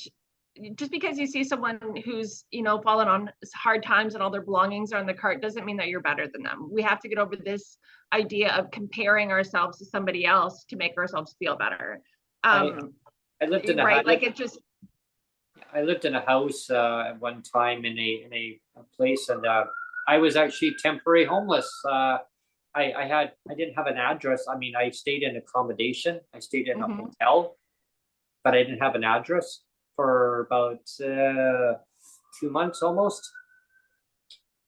just because you see someone who's fallen on hard times and all their belongings are on the cart doesn't mean that you're better than them. We have to get over this idea of comparing ourselves to somebody else to make ourselves feel better. I lived in a I lived in a house at one time in a place, and I was actually temporary homeless. I didn't have an address. I mean, I stayed in accommodation. I stayed in a hotel, but I didn't have an address for about 2 months almost.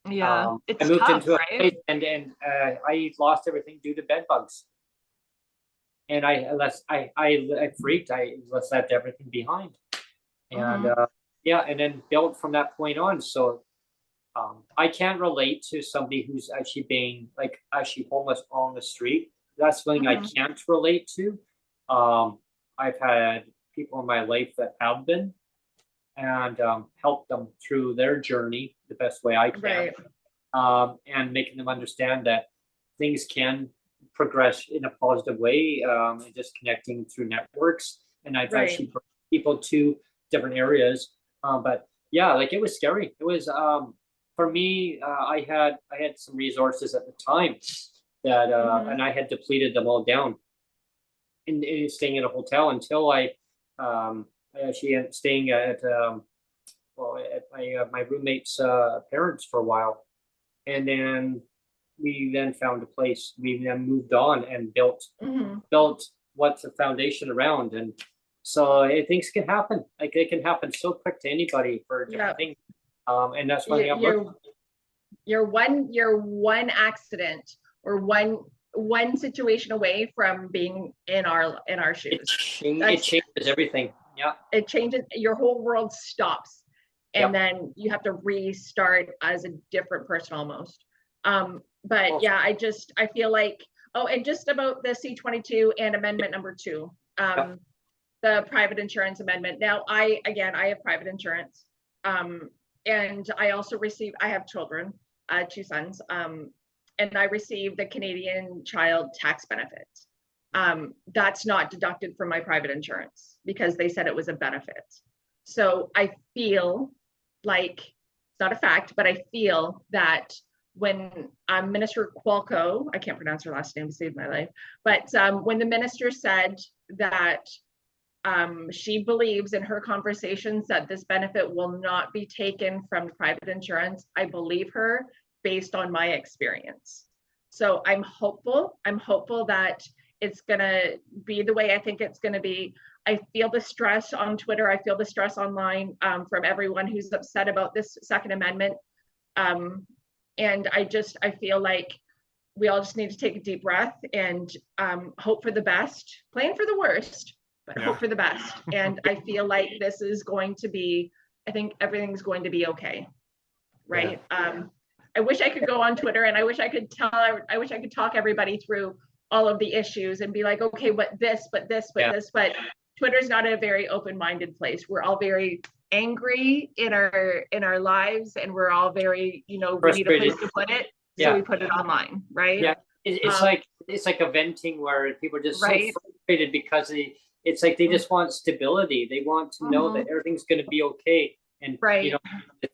It's I moved tough, into a right? place, and I lost everything due to bed bugs. and I freaked. I left everything behind, and yeah, and then built from that point on. So I can't relate to somebody who's actually being like actually homeless on the street. That's something I can't relate to. I've had people in my life that have been, and helped them through their journey the best way I can, and making them understand that things can progress in a positive way, and just connecting through networks. And I've actually brought people to different areas, but yeah, like it was scary. It was for me. I had some resources at the time that, and I had depleted them all down in staying in a hotel until I actually ended up staying at well, at my roommate's parents for a while, and then we then found a place. We then moved on and built what's the foundation around, and so things can happen. Like it can happen so quick to anybody for different things, and that's one thing I'm working on. You're one accident or one situation away from being in our shoes. It changes everything. Yeah, it changes. Your whole world stops, and then you have to restart as a different person almost. But yeah, I feel like, and just about the C-22 and amendment number 2, the private insurance amendment. Now, I have private insurance, and I also I have children, 2 sons, and I receive the Canadian Child Tax Benefit. That's not deducted from my private insurance because they said it was a benefit. So I feel like, it's not a fact, but I feel that when Minister Cuoco, I can't pronounce her last name to save my life, but when the minister said that she believes in her conversations that this benefit will not be taken from private insurance, I believe her based on my experience. So I'm hopeful that it's gonna be the way I think it's gonna be. I feel the stress on Twitter. I feel the stress online from everyone who's upset about this Second Amendment. And I feel like we all just need to take a deep breath and hope for the best, plan for the worst, but hope for the best. And I feel like this is going to be, I think everything's going to be okay, right? I wish I could go on Twitter and I wish I could talk everybody through all of the issues and be like, okay, but this, but Twitter's not a very open-minded place. We're all very angry in our lives, and we're all very, we need a place to put it, so we put it online, right? Yeah, it's like a venting where people are just so frustrated because it's like they just want stability. They want to know that everything's going to be okay. And the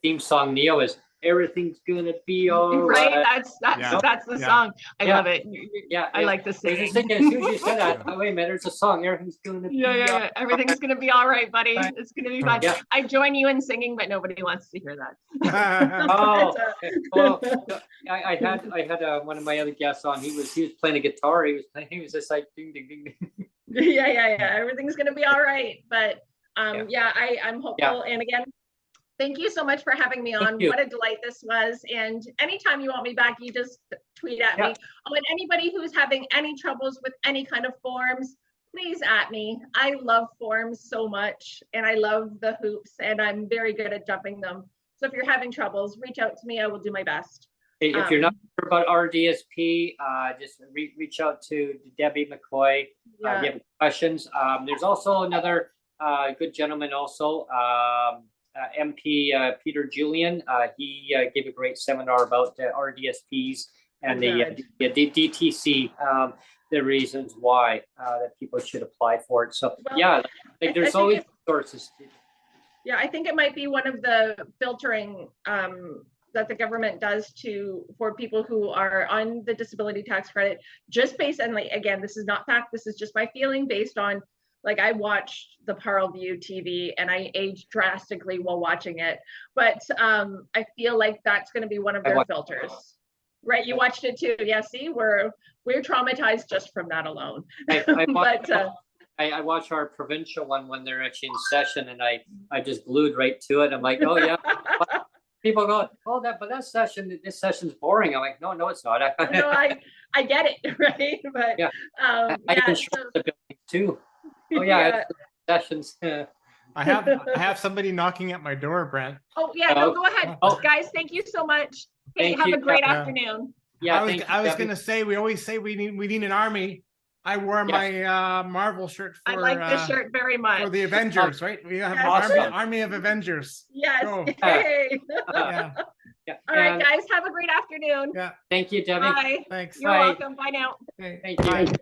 theme song Neo is "Everything's Gonna Be All Right." That's the song. I love it. I like the singing. I was just thinking, as soon as you said that, wait a minute, there's a song. Everything's gonna be everything's gonna be all right, buddy. It's gonna be fine. I join you in singing, but nobody wants to hear that. Well, I had one of my other guests on. He was playing a guitar. He was just like ding ding ding ding. Everything's gonna be all right. But I'm hopeful. And again, thank you so much for having me on. What a delight this was. And anytime you want me back, you just tweet at me. Oh, and anybody who's having any troubles with any kind of forms, please at me. I love forms so much, and I love the hoops, and I'm very good at jumping them. So if you're having troubles, reach out to me. I will do my best. If you're not sure about RDSP, just reach out to Debbie McCoy. If you have questions. There's also another good gentleman also, MP Peter Julian. He gave a great seminar about the RDSPs and the DTC, the reasons why that people should apply for it. So there's always sources. Yeah, I think it might be one of the filtering that the government does for people who are on the disability tax credit, just based on, like, again, this is not fact, this is just my feeling based on, like, I watched the Parle View TV and I aged drastically while watching it, but I feel like that's going to be one of their filters. Right, you watched it too. Yeah, see, we're traumatized just from that alone. I watch our provincial one when they're actually in session, and I just glued right to it. I'm like, oh yeah. People go, oh, this session's boring. I'm like, no, it's not. No, I get it, right? But Yeah. I yeah, insurance so, the building too. Oh yeah, sessions. I have somebody knocking at my door, Brent. oh yeah, no, go ahead. Oh. Guys, thank you so much. Hey, Thank have you, a great Debbie. afternoon. Yeah, I was Debbie. gonna say, we always say we need an army. I wore my Marvel shirt I for like this shirt very much. for the Avengers, right? We have an Awesome. army of Avengers. Yes. Go. Hey. Yeah. Yeah. All right, And guys, have a great afternoon. Yeah. thank you, Debbie. Bye. Thanks. You're Bye. welcome. Bye now. Okay, Thank you. bye.